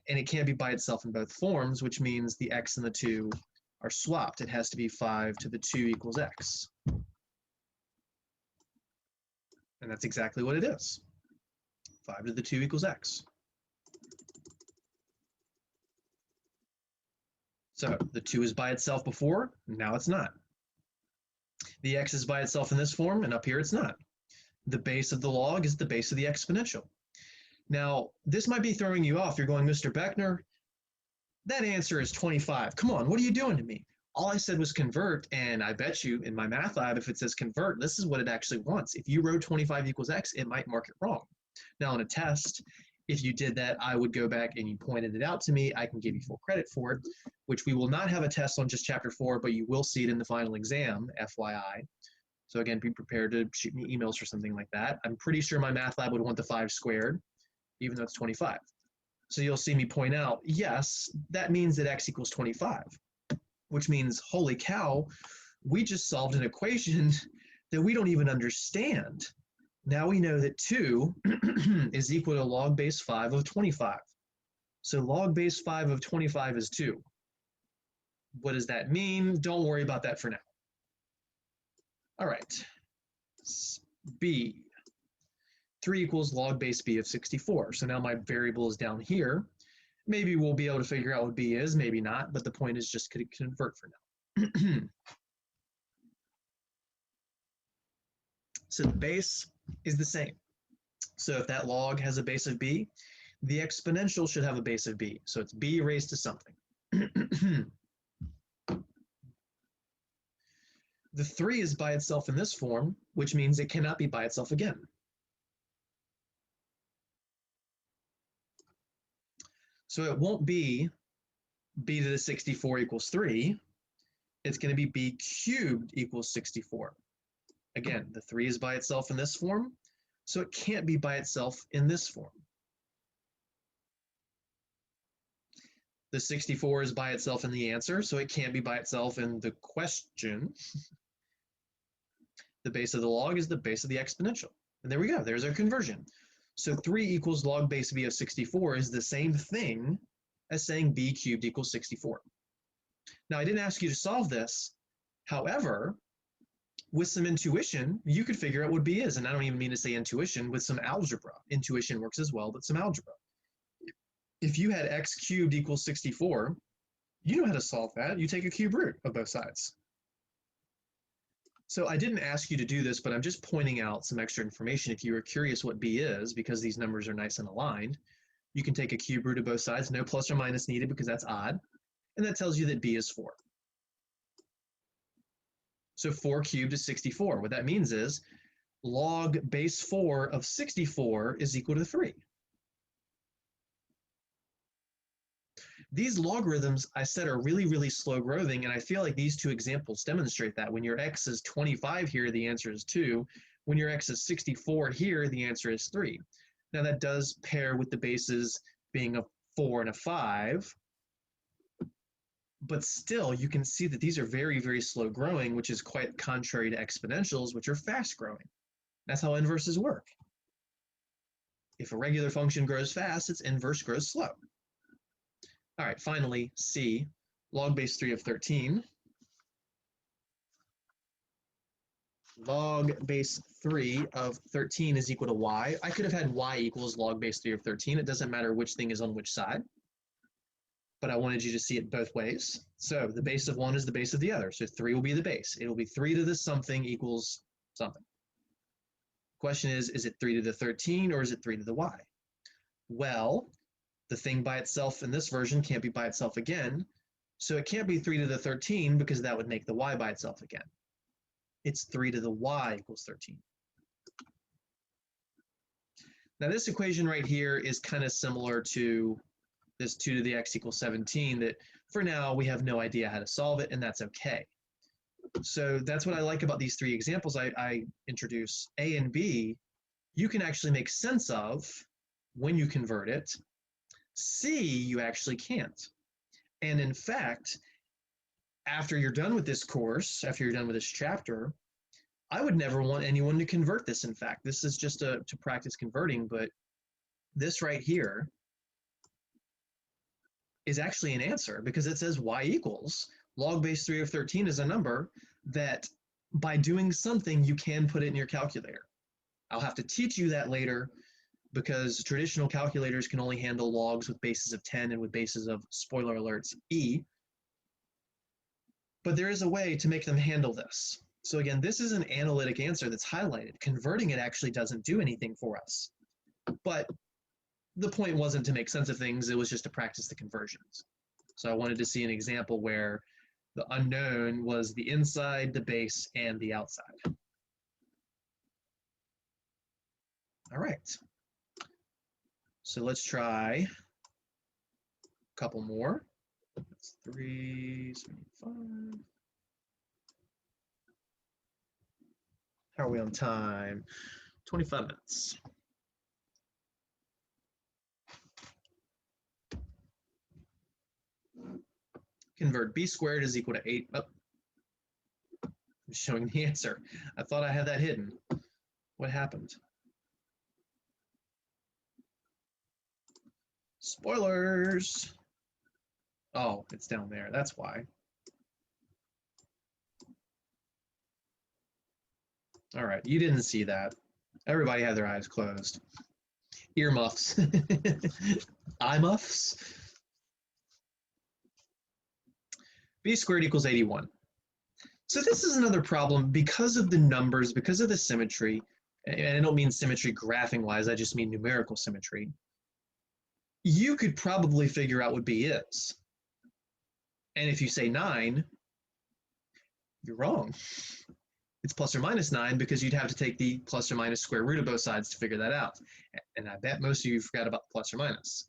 and it can't be by itself in both forms, which means the x and the 2 are swapped. It has to be 5 to the 2 equals x. And that's exactly what it is. 5 to the 2 equals x. So the 2 is by itself before, now it's not. The x is by itself in this form, and up here it's not. The base of the log is the base of the exponential. Now, this might be throwing you off. You're going, Mr. Beckner, that answer is 25. Come on, what are you doing to me? All I said was convert, and I bet you in my math lab, if it says convert, this is what it actually wants. If you wrote 25 equals x, it might mark it wrong. Now, in a test, if you did that, I would go back and you pointed it out to me. I can give you full credit for it, which we will not have a test on just chapter 4, but you will see it in the final exam, FYI. So again, be prepared to shoot me emails for something like that. I'm pretty sure my math lab would want the 5 squared, even though it's 25. So you'll see me point out, yes, that means that x equals 25, which means, holy cow, we just solved an equation that we don't even understand. Now we know that 2 is equal to log base 5 of 25. So log base 5 of 25 is 2. What does that mean? Don't worry about that for now. All right, b. 3 equals log base b of 64. So now my variable is down here. Maybe we'll be able to figure out what b is, maybe not, but the point is just to convert for now. So the base is the same. So if that log has a base of b, the exponential should have a base of b. So it's b raised to something. The 3 is by itself in this form, which means it cannot be by itself again. So it won't be b to the 64 equals 3, it's going to be b cubed equals 64. Again, the 3 is by itself in this form, so it can't be by itself in this form. The 64 is by itself in the answer, so it can't be by itself in the question. The base of the log is the base of the exponential. And there we go, there's our conversion. So 3 equals log base b of 64 is the same thing as saying b cubed equals 64. Now, I didn't ask you to solve this. However, with some intuition, you could figure out what b is. And I don't even mean to say intuition, with some algebra. Intuition works as well, but some algebra. If you had x cubed equals 64, you know how to solve that. You take a cube root of both sides. So I didn't ask you to do this, but I'm just pointing out some extra information. If you were curious what b is, because these numbers are nice and aligned, you can take a cube root of both sides, no plus or minus needed because that's odd, and that tells you that b is 4. So 4 cubed is 64. What that means is log base 4 of 64 is equal to 3. These logarithms, I said, are really, really slow growing, and I feel like these two examples demonstrate that. When your x is 25 here, the answer is 2. When your x is 64 here, the answer is 3. Now that does pair with the bases being a 4 and a 5, but still you can see that these are very, very slow growing, which is quite contrary to exponentials, which are fast growing. That's how inverses work. If a regular function grows fast, its inverse grows slow. All right, finally, C, log base 3 of 13. Log base 3 of 13 is equal to y. I could have had y equals log base 3 of 13. It doesn't matter which thing is on which side, but I wanted you to see it both ways. So the base of one is the base of the other. So 3 will be the base. It will be 3 to the something equals something. Question is it 3 to the 13 or is it 3 to the y? Well, the thing by itself in this version can't be by itself again, so it can't be 3 to the 13 because that would make the y by itself again. It's 3 to the y equals 13. Now this equation right here is kind of similar to this 2 to the x equals 17 that for now we have no idea how to solve it, and that's okay. So that's what I like about these three examples I introduce. A and B, you can actually make sense of when you convert it. C, you actually can't. And in fact, after you're done with this course, after you're done with this chapter, I would never want anyone to convert this. In fact, this is just to practice converting, but this right here is actually an answer because it says y equals log base 3 of 13 is a number that by doing something you can put it in your calculator. I'll have to teach you that later because traditional calculators can only handle logs with bases of 10 and with bases of, spoiler alerts, e. But there is a way to make them handle this. So again, this is an analytic answer that's highlighted. Converting it actually doesn't do anything for us. But the point wasn't to make sense of things, it was just to practice the conversions. So I wanted to see an example where the unknown was the inside, the base, and the outside. All right. So let's try a couple more. That's 375. How are we on time? 25 minutes. Convert b squared is equal to 8. Oh, I'm showing the answer. I thought I had that hidden. What happened? Spoilers. Oh, it's down there. That's why. All right, you didn't see that. Everybody had their eyes closed. Earmuffs. Eye muffs. B squared equals 81. So this is another problem because of the numbers, because of the symmetry, and I don't mean symmetry graphing wise, I just mean numerical symmetry. You could probably figure out what B is. And if you say 9, you're wrong. It's plus or minus 9 because you'd have to take the plus or minus square root of both sides to figure that out. And I bet most of you forgot about the plus or minus.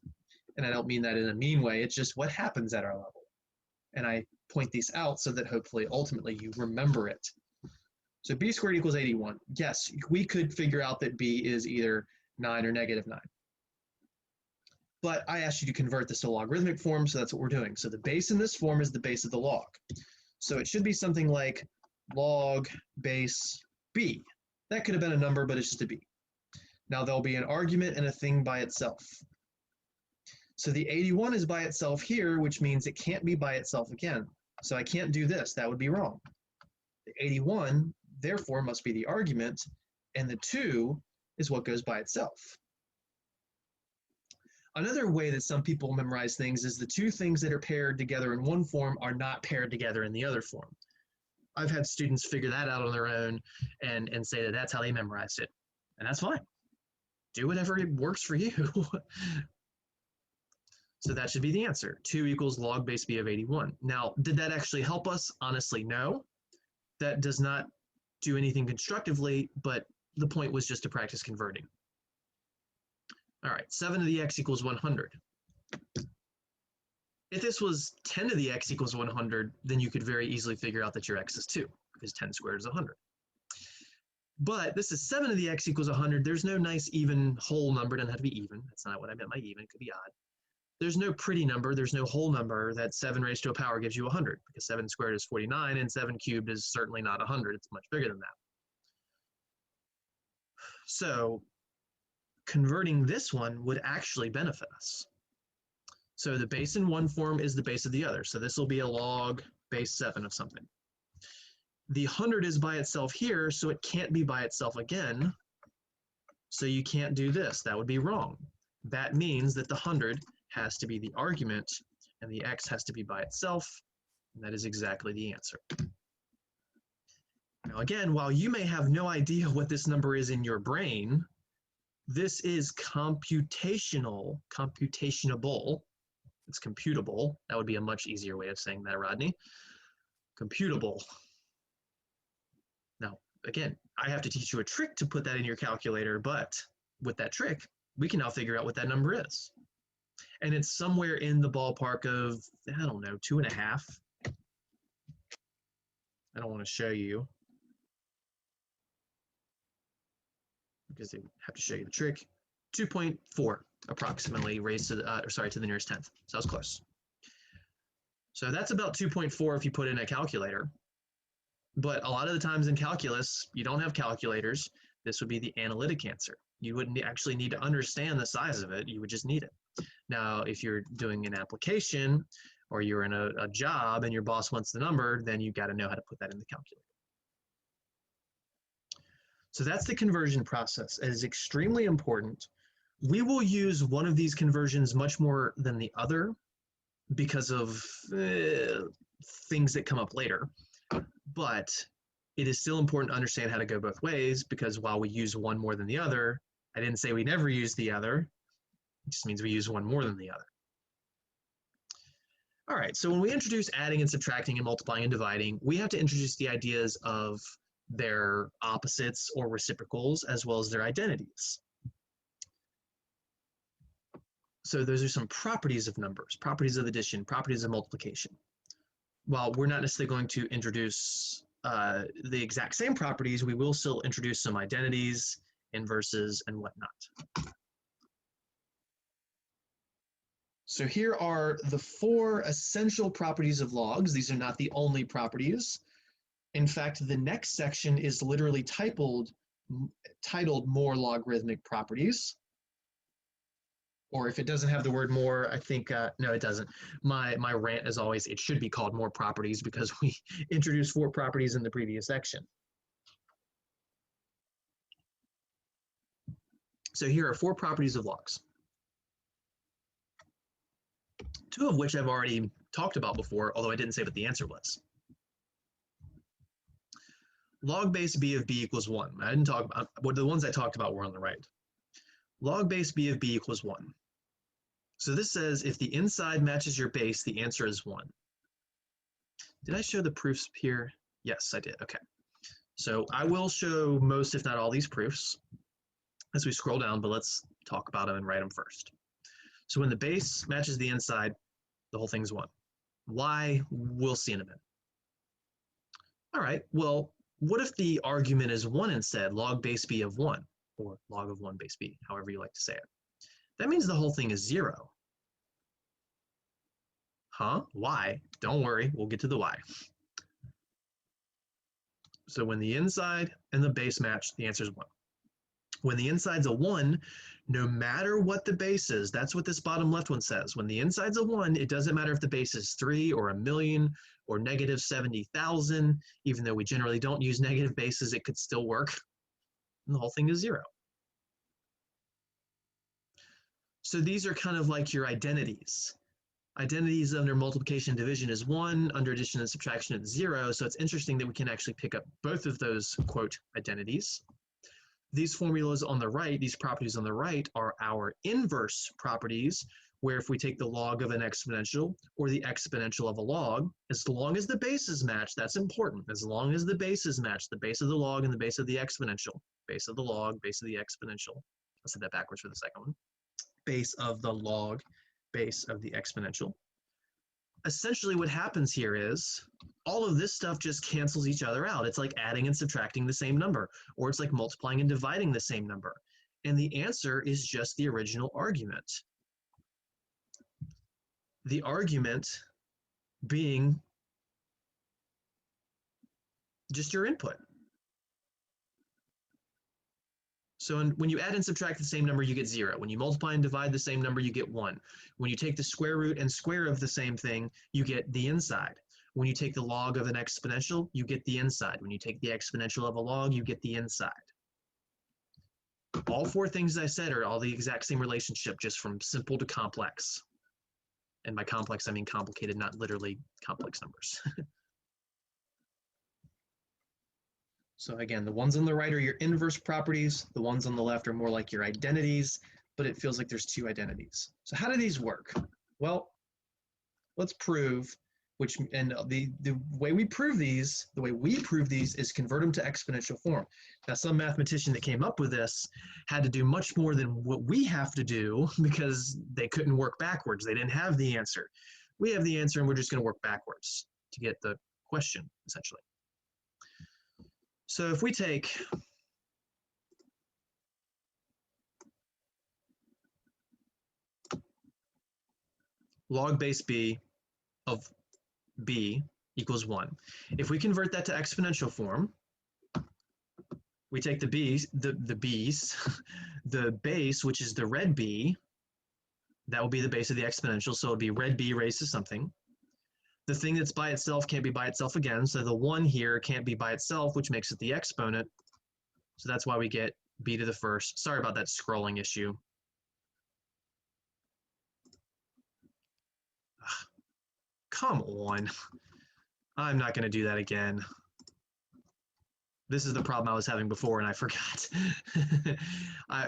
And I don't mean that in a mean way, it's just what happens at our level. And I point these out so that hopefully ultimately you remember it. So b squared equals 81. Yes, we could figure out that b is either 9 or negative 9. But I asked you to convert this to logarithmic form, so that's what we're doing. So the base in this form is the base of the log. So it should be something like log base b. That could have been a number, but it's just a b. Now there'll be an argument and a thing by itself. So the 81 is by itself here, which means it can't be by itself again. So I can't do this. That would be wrong. The 81, therefore, must be the argument, and the 2 is what goes by itself. Another way that some people memorize things is the two things that are paired together in one form are not paired together in the other form. I've had students figure that out on their own and say that that's how they memorized it. And that's fine. Do whatever works for you. So that should be the answer. 2 equals log base b of 81. Now, did that actually help us? Honestly, no. That does not do anything constructively, but the point was just to practice converting. All right, 7 to the x equals 100. If this was 10 to the x equals 100, then you could very easily figure out that your x is 2, because 10 squared is 100. But this is 7 to the x equals 100. There's no nice even whole number. It doesn't have to be even. That's not what I meant by even. It could be odd. There's no pretty number. There's no whole number that 7 raised to a power gives you 100, because 7 squared is 49, and 7 cubed is certainly not 100. It's much bigger than that. So converting this one would actually benefit us. So the base in one form is the base of the other. So this will be a log base 7 of something. The 100 is by itself here, so it can't be by itself again. So you can't do this. That would be wrong. That means that the 100 has to be the argument, and the x has to be by itself, and that is exactly the answer. Now again, while you may have no idea what this number is in your brain, this is computational, computatable. It's computable. That would be a much easier way of saying that, Rodney. Computable. Now, again, I have to teach you a trick to put that in your calculator, but with that trick, we can now figure out what that number is. And it's somewhere in the ballpark of, I don't know, 2.5. I don't want to show you, because they have to show you the trick. 2.4 approximately raised to the, to the nearest 10th. So that was close. So that's about 2.4 if you put in a calculator. But a lot of the times in calculus, you don't have calculators. This would be the analytic answer. You wouldn't actually need to understand the size of it. You would just need it. Now, if you're doing an application or you're in a job and your boss wants the number, then you've got to know how to put that in the calculator. So that's the conversion process. It is extremely important. We will use one of these conversions much more than the other because of things that come up later. But it is still important to understand how to go both ways, because while we use one more than the other, I didn't say we never use the other. It just means we use one more than the other. All right, so when we introduce adding and subtracting and multiplying and dividing, we have to introduce the ideas of their opposites or reciprocals, as well as their identities. So those are some properties of numbers, properties of addition, properties of multiplication. While we're not necessarily going to introduce the exact same properties, we will still introduce some identities, inverses, and whatnot. So here are the 4 essential properties of logs. These are not the only properties. In fact, the next section is literally titled More Logarithmic Properties. Or if it doesn't have the word more, I think, no, it doesn't. My rant is always, it should be called More Properties, because we introduced 4 properties in the previous section. So here are 4 properties of logs. 2 of which I've already talked about before, although I didn't say what the answer was. Log base b of b equals 1. I didn't talk about, well, the ones I talked about were on the right. Log base b of b equals 1. So this says if the inside matches your base, the answer is 1. Did I show the proofs here? Yes, I did. Okay. So I will show most, if not all, these proofs as we scroll down, but let's talk about them and write them first. So when the base matches the inside, the whole thing's 1. Why? We'll see in a minute. All right, well, what if the argument is 1 instead, log base b of 1, or log of 1 base b, however you like to say it? That means the whole thing is 0. Huh? Why? Don't worry, we'll get to the why. So when the inside and the base match, the answer is 1. When the inside's a 1, no matter what the base is, that's what this bottom left one says. When the inside's a 1, it doesn't matter if the base is 3 or 1,000,000 or negative 70,000. Even though we generally don't use negative bases, it could still work. And the whole thing is 0. So these are kind of like your identities. Identities under multiplication and division is 1, under addition and subtraction it's 0. So it's interesting that we can actually pick up both of those, quote, identities. These formulas on the right, these properties on the right, are our inverse properties, where if we take the log of an exponential or the exponential of a log, as long as the bases match, that's important. As long as the bases match, the base of the log and the base of the exponential, base of the log, base of the exponential. I'll say that backwards for the second one. Base of the log, base of the exponential. Essentially what happens here is all of this stuff just cancels each other out. It's like adding and subtracting the same number, or it's like multiplying and dividing the same number. And the answer is just the original argument. The argument being just your input. So when you add and subtract the same number, you get 0. When you multiply and divide the same number, you get 1. When you take the square root and square of the same thing, you get the inside. When you take the log of an exponential, you get the inside. When you take the exponential of a log, you get the inside. All 4 things I said are all the exact same relationship, just from simple to complex. And by complex, I mean complicated, not literally complex numbers. So again, the ones on the right are your inverse properties. The ones on the left are more like your identities, but it feels like there's 2 identities. So how do these work? Well, let's prove and the way we prove these, is convert them to exponential form. Now, some mathematician that came up with this had to do much more than what we have to do because they couldn't work backwards. They didn't have the answer. We have the answer and we're just going to work backwards to get the question, essentially. So if we take log base b of b equals 1. If we convert that to exponential form, we take the b's, the base, which is the red b, that will be the base of the exponential, so it'll be red b raised to something. The thing that's by itself can't be by itself again, so the 1 here can't be by itself, which makes it the exponent. So that's why we get b to the first. Sorry about that scrolling issue. Come on. I'm not going to do that again. This is the problem I was having before and I forgot.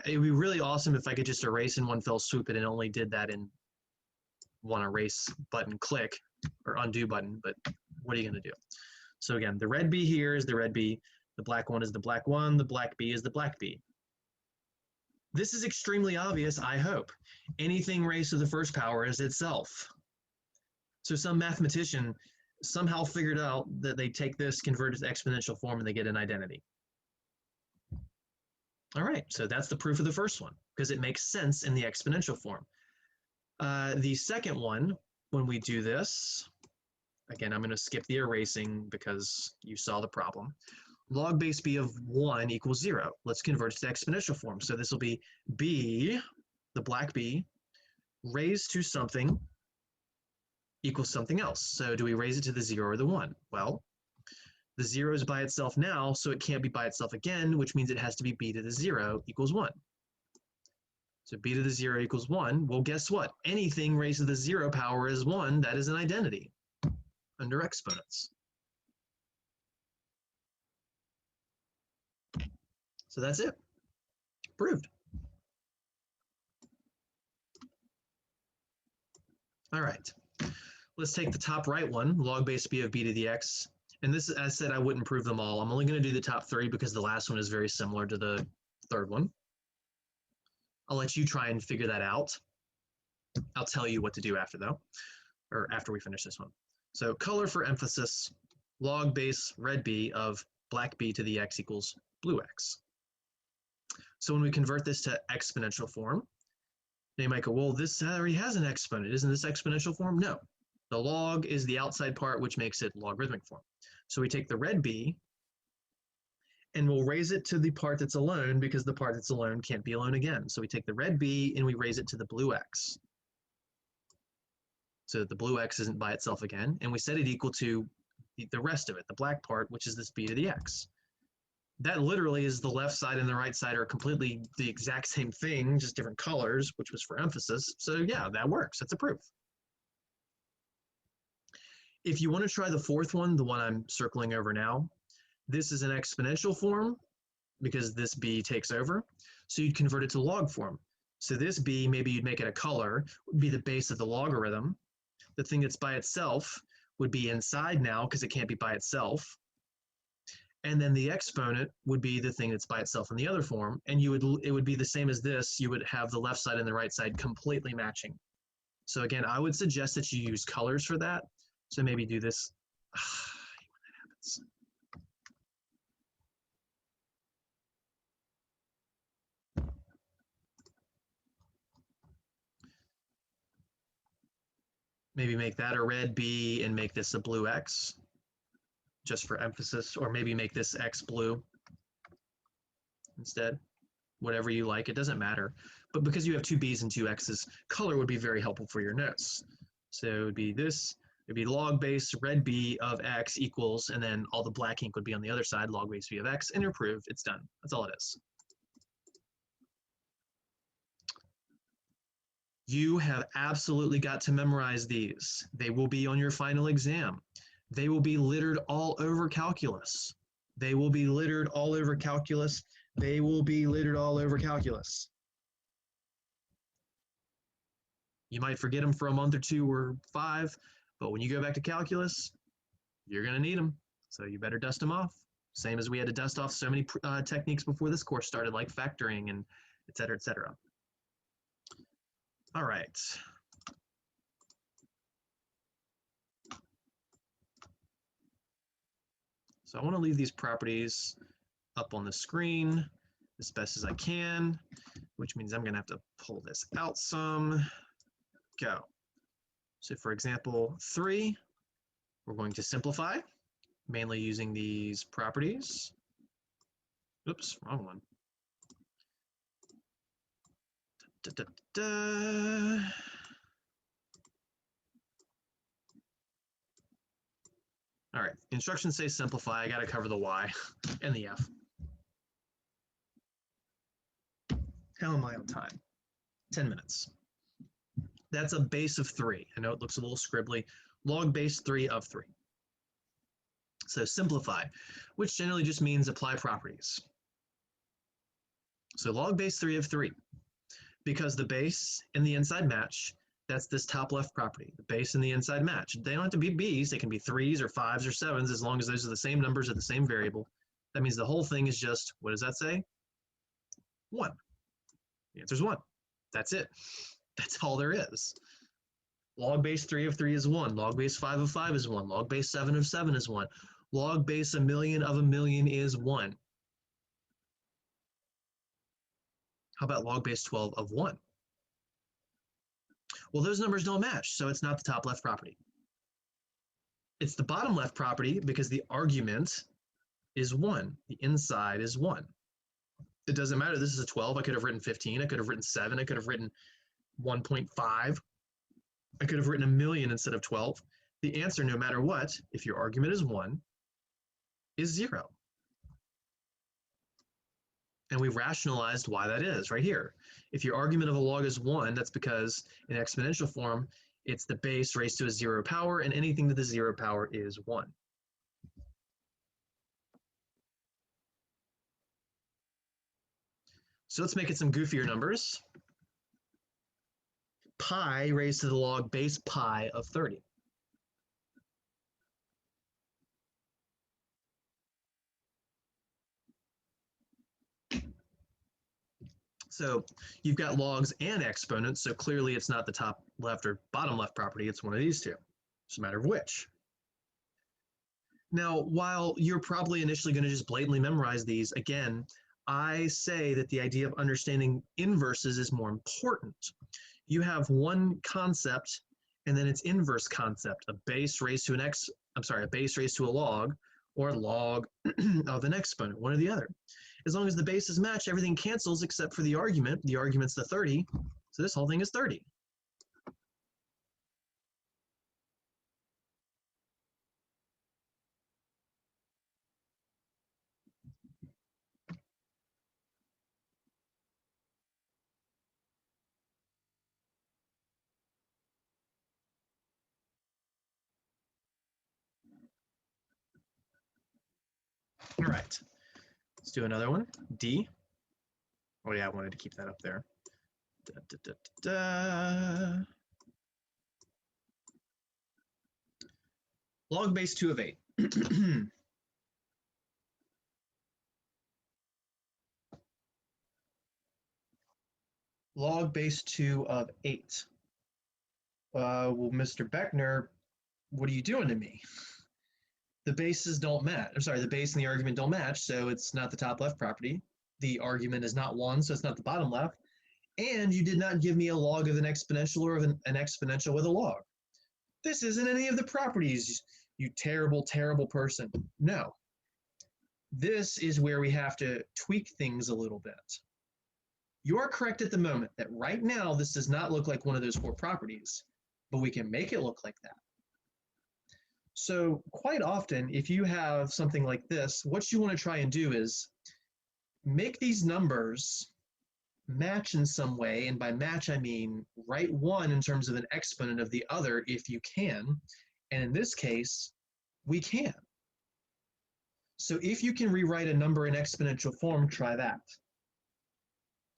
It would be really awesome if I could just erase in one fell swoop and it only did that in one erase button click or undo button, but what are you going to do? So again, the red B here is the red B, the black one is the black one, the black B is the black B. This is extremely obvious, I hope. Anything raised to the first power is itself. So some mathematician somehow figured out that they take this, convert it to exponential form, and they get an identity. All right, so that's the proof of the first one, because it makes sense in the exponential form. The second one, when we do this, again, I'm going to skip the erasing because you saw the problem. Log base b of 1 equals 0. Let's convert it to exponential form. So this will be b, the black b, raised to something equals something else. So do we raise it to the 0 or the 1? Well, the 0 is by itself now, so it can't be by itself again, which means it has to be b to the 0 equals 1. So b to the 0 equals 1. Well, guess what? Anything raised to the 0 power is 1. That is an identity under exponents. So that's it. Proved. All right. Let's take the top right one, log base b of b to the x. And this, as I said, I wouldn't prove them all. I'm only going to do the top 3 because the last one is very similar to the third one. I'll let you try and figure that out. I'll tell you what to do after, though, or after we finish this one. So color for emphasis, log base red b of black b to the x equals blue x. So when we convert this to exponential form, they might go, well, this already has an exponent. Isn't this exponential form? No. The log is the outside part, which makes it logarithmic form. So we take the red b, and we'll raise it to the part that's alone, because the part that's alone can't be alone again. So we take the red b, and we raise it to the blue x, so that the blue x isn't by itself again. And we set it equal to the rest of it, the black part, which is this b to the x. That literally is the left side and the right side are completely the exact same thing, just different colors, which was for emphasis. So yeah, that works. That's a proof. If you want to try the fourth one, the one I'm circling over now, this is an exponential form because this b takes over. So you'd convert it to log form. So this b, maybe you'd make it a color, would be the base of the logarithm. The thing that's by itself would be inside now because it can't be by itself. And then the exponent would be the thing that's by itself in the other form, and it would be the same as this. You would have the left side and the right side completely matching. So again, I would suggest that you use colors for that. So maybe do this. When that happens. Maybe make that a red B and make this a blue X, just for emphasis, or maybe make this X blue instead. Whatever you like, it doesn't matter. But because you have two B's and two X's, color would be very helpful for your notes. So it would be this, it'd be log base red B of X equals, and then all the black ink would be on the other side, log base B of X, and you're proved, it's done. That's all it is. You have absolutely got to memorize these. They will be on your final exam. They will be littered all over calculus. They will be littered all over calculus. They will be littered all over calculus. You might forget them for a month or two or 5, but when you go back to calculus, you're going to need them. So you better dust them off. Same as we had to dust off so many techniques before this course started, like factoring and et cetera, et cetera. All right. So I want to leave these properties up on the screen as best as I can, which means I'm going to have to pull this out some. Go. So for example, 3, we're going to simplify, mainly using these properties. Oops, wrong one. All right, instructions say simplify. I got to cover the y and the f. How am I on time? 10 minutes. That's a base of 3. I know it looks a little scribbly. Log base 3 of 3. So simplify, which generally just means apply properties. So log base 3 of 3, because the base and the inside match, that's this top left property. The base and the inside match. They don't have to be b's. They can be 3s or 5s or 7s as long as those are the same numbers of the same variable. That means the whole thing is just, what does that say? 1. The answer is 1. That's it. That's all there is. Log base 3 of 3 is 1. Log base 5 of 5 is 1. Log base 7 of 7 is 1. Log base 1,000,000 of 1,000,000 is 1. How about log base 12 of 1? Well, those numbers don't match, so it's not the top left property. It's the bottom left property because the argument is 1. The inside is 1. It doesn't matter. This is a 12. I could have written 15. I could have written 7. I could have written 1.5. I could have written 1,000,000 instead of 12. The answer, no matter what, if your argument is 1, is 0. And we rationalized why that is right here. If your argument of a log is 1, that's because in exponential form, it's the base raised to a 0 power, and anything to the 0 power is 1. So let's make it some goofier numbers. Pi raised to the log base pi of 30. So you've got logs and exponents, so clearly it's not the top left or bottom left property, it's one of these two. It's a matter of which. Now, while you're probably initially going to just blatantly memorize these, again, I say that the idea of understanding inverses is more important. You have one concept and then its inverse concept, a base raised to a base raised to a log, or log of an exponent, one or the other. As long as the bases match, everything cancels except for the argument. The argument's the 30, so this whole thing is 30. All right, let's do another one. D. Oh yeah, I wanted to keep that up there. Da, da, da, da. Log base 2 of 8. Log base 2 of 8. Well, Mr. Beckner, what are you doing to me? The bases don't match. I'm sorry, the base and the argument don't match, so it's not the top left property. The argument is not 1, so it's not the bottom left. And you did not give me a log of an exponential or of an exponential with a log. This isn't any of the properties, you terrible, terrible person. No. This is where we have to tweak things a little bit. You are correct at the moment that right now this does not look like one of those 4 properties, but we can make it look like that. So quite often, if you have something like this, what you want to try and do is make these numbers match in some way, and by match I mean write one in terms of an exponent of the other if you can, and in this case, we can. So if you can rewrite a number in exponential form, try that.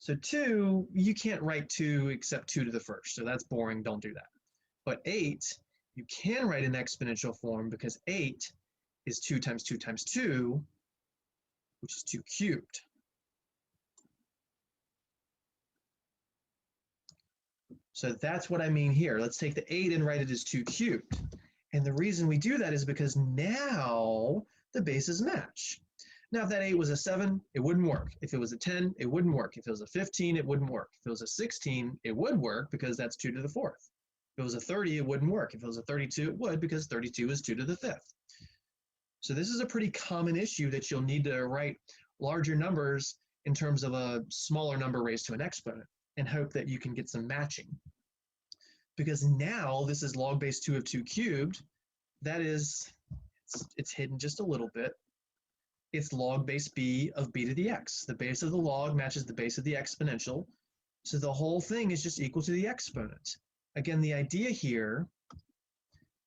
So 2, you can't write 2 except 2 to the first, so that's boring, don't do that. But 8, you can write in exponential form because 8 is 2 times 2 times 2, which is 2 cubed. So that's what I mean here. Let's take the 8 and write it as 2 cubed. And the reason we do that is because now the bases match. Now, if that 8 was a 7, it wouldn't work. If it was a 10, it wouldn't work. If it was a 15, it wouldn't work. If it was a 16, it would work because that's 2 to the 4th. If it was a 30, it wouldn't work. If it was a 32, it would because 32 is 2 to the 5th. So this is a pretty common issue that you'll need to write larger numbers in terms of a smaller number raised to an exponent and hope that you can get some matching. Because now this is log base 2 of 2 cubed. That is, it's hidden just a little bit. It's log base b of b to the x. The base of the log matches the base of the exponential. So the whole thing is just equal to the exponent. Again, the idea here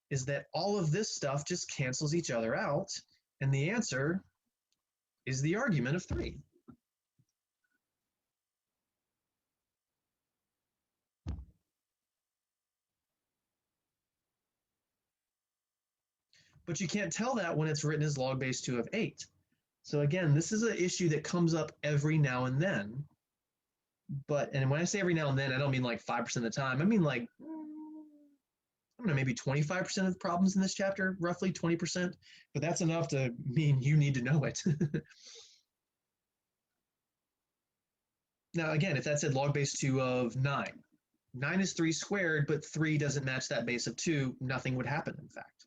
is that all of this stuff just cancels each other out, and the answer is the argument of 3. But you can't tell that when it's written as log base 2 of 8. So again, this is an issue that comes up every now and then. And when I say every now and then, I don't mean like 5% of the time. I mean like, I don't know, maybe 25% of the problems in this chapter, roughly 20%. But that's enough to mean you need to know it. Now, again, if that said log base 2 of 9, 9 is 3 squared, but 3 doesn't match that base of 2, nothing would happen, in fact.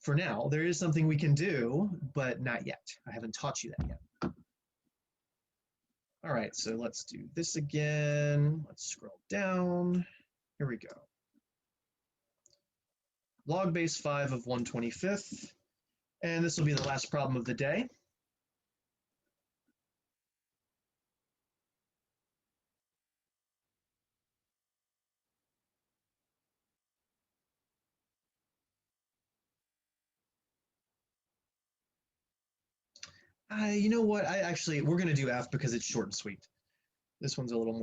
For now, there is something we can do, but not yet. I haven't taught you that yet. All right, so let's do this again. Let's scroll down. Here we go. Log base 5 of 1/25th. And this will be the last problem of the day. You know what? We're going to do F because it's short and sweet. This one's a little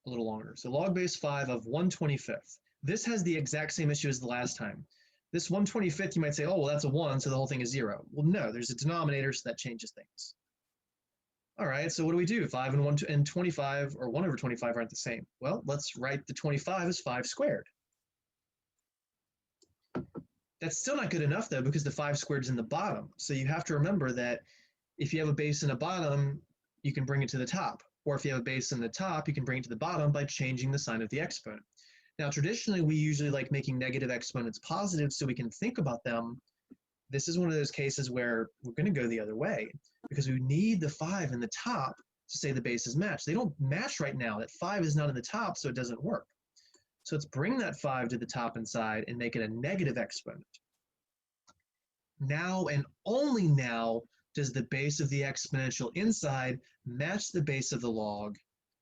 longer. So log base 5 of 1/25th. This has the exact same issue as the last time. This 1/25th, you might say, oh, well, that's a 1, so the whole thing is 0. Well, no, there's a denominator, so that changes things. All right, so what do we do? 5 and 25, or 1/25 aren't the same. Well, let's write the 25 as 5 squared. That's still not good enough though, because the 5 squared is in the bottom. So you have to remember that if you have a base in the bottom, you can bring it to the top. Or if you have a base in the top, you can bring it to the bottom by changing the sign of the exponent. Now, traditionally, we usually like making negative exponents positive so we can think about them. This is one of those cases where we're going to go the other way because we need the 5 in the top to say the bases match. They don't match right now. That 5 is not in the top, so it doesn't work. So let's bring that 5 to the top and side and make it a negative exponent. Now and only now does the base of the exponential inside match the base of the log.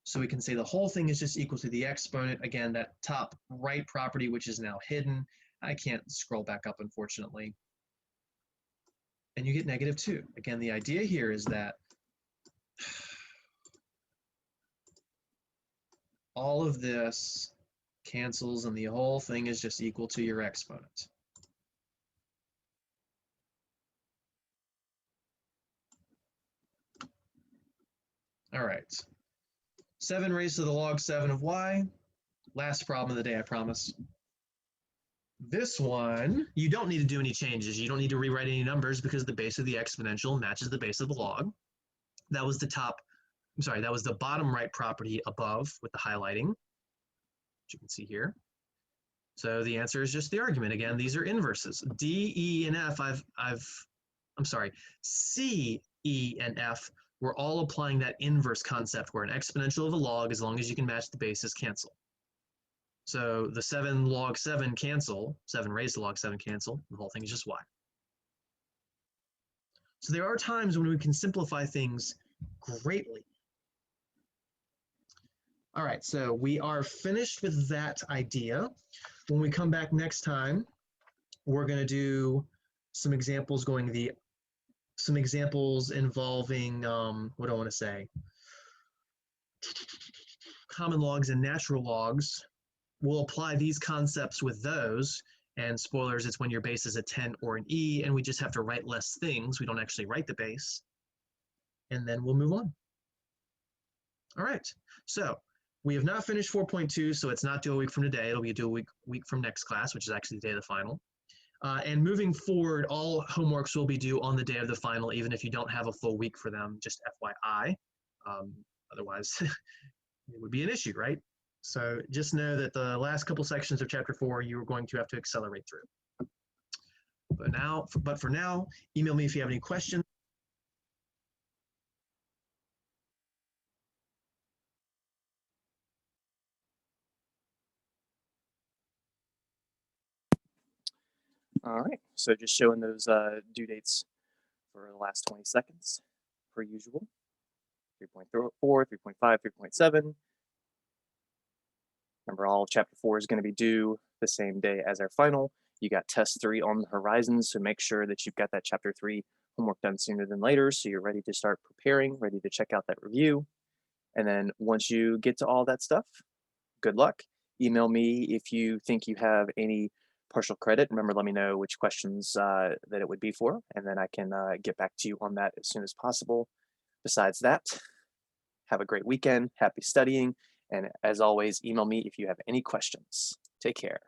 So we can say the whole thing is just equal to the exponent. Again, that top right property, which is now hidden. I can't scroll back up, unfortunately. And you get -2. Again, the idea here is that all of this cancels and the whole thing is just equal to your exponent. All right. 7 raised to the log 7 of y. Last problem of the day, I promise. This one, you don't need to do any changes. You don't need to rewrite any numbers because the base of the exponential matches the base of the log. That was the that was the bottom right property above with the highlighting, which you can see here. So the answer is just the argument. Again, these are inverses. D, E, and F, C, E, and F, we're all applying that inverse concept where an exponential of a log, as long as you can match the bases, cancel. So the 7 log 7 cancel, 7 raised to log 7 cancel, the whole thing is just y. So there are times when we can simplify things greatly. All right, so we are finished with that idea. When we come back next time, we're going to do some examples involving, what do I want to say? Common logs and natural logs. We'll apply these concepts with those, and spoilers, it's when your base is a 10 or an E, and we just have to write less things. We don't actually write the base, and then we'll move on. All right, so we have not finished 4.2, so it's not due a week from today. It'll be due a week from next class, which is actually the day of the final. And moving forward, all homeworks will be due on the day of the final, even if you don't have a full week for them, just FYI. Otherwise, it would be an issue, right? So just know that the last couple sections of chapter 4, you're going to have to accelerate through. But for now, email me if you have any questions. All right, so just showing those due dates for the last 20 seconds, per usual. 3.4, 3.5, 3.7. Remember, all of chapter 4 is going to be due the same day as our final. You got test 3 on the horizon, so make sure that you've got that chapter 3 homework done sooner than later, so you're ready to start preparing, ready to check out that review. And then once you get to all that stuff, good luck. Email me if you think you have any partial credit. Remember, let me know which questions that it would be for, and then I can get back to you on that as soon as possible. Besides that, have a great weekend, happy studying, and as always, email me if you have any questions. Take care.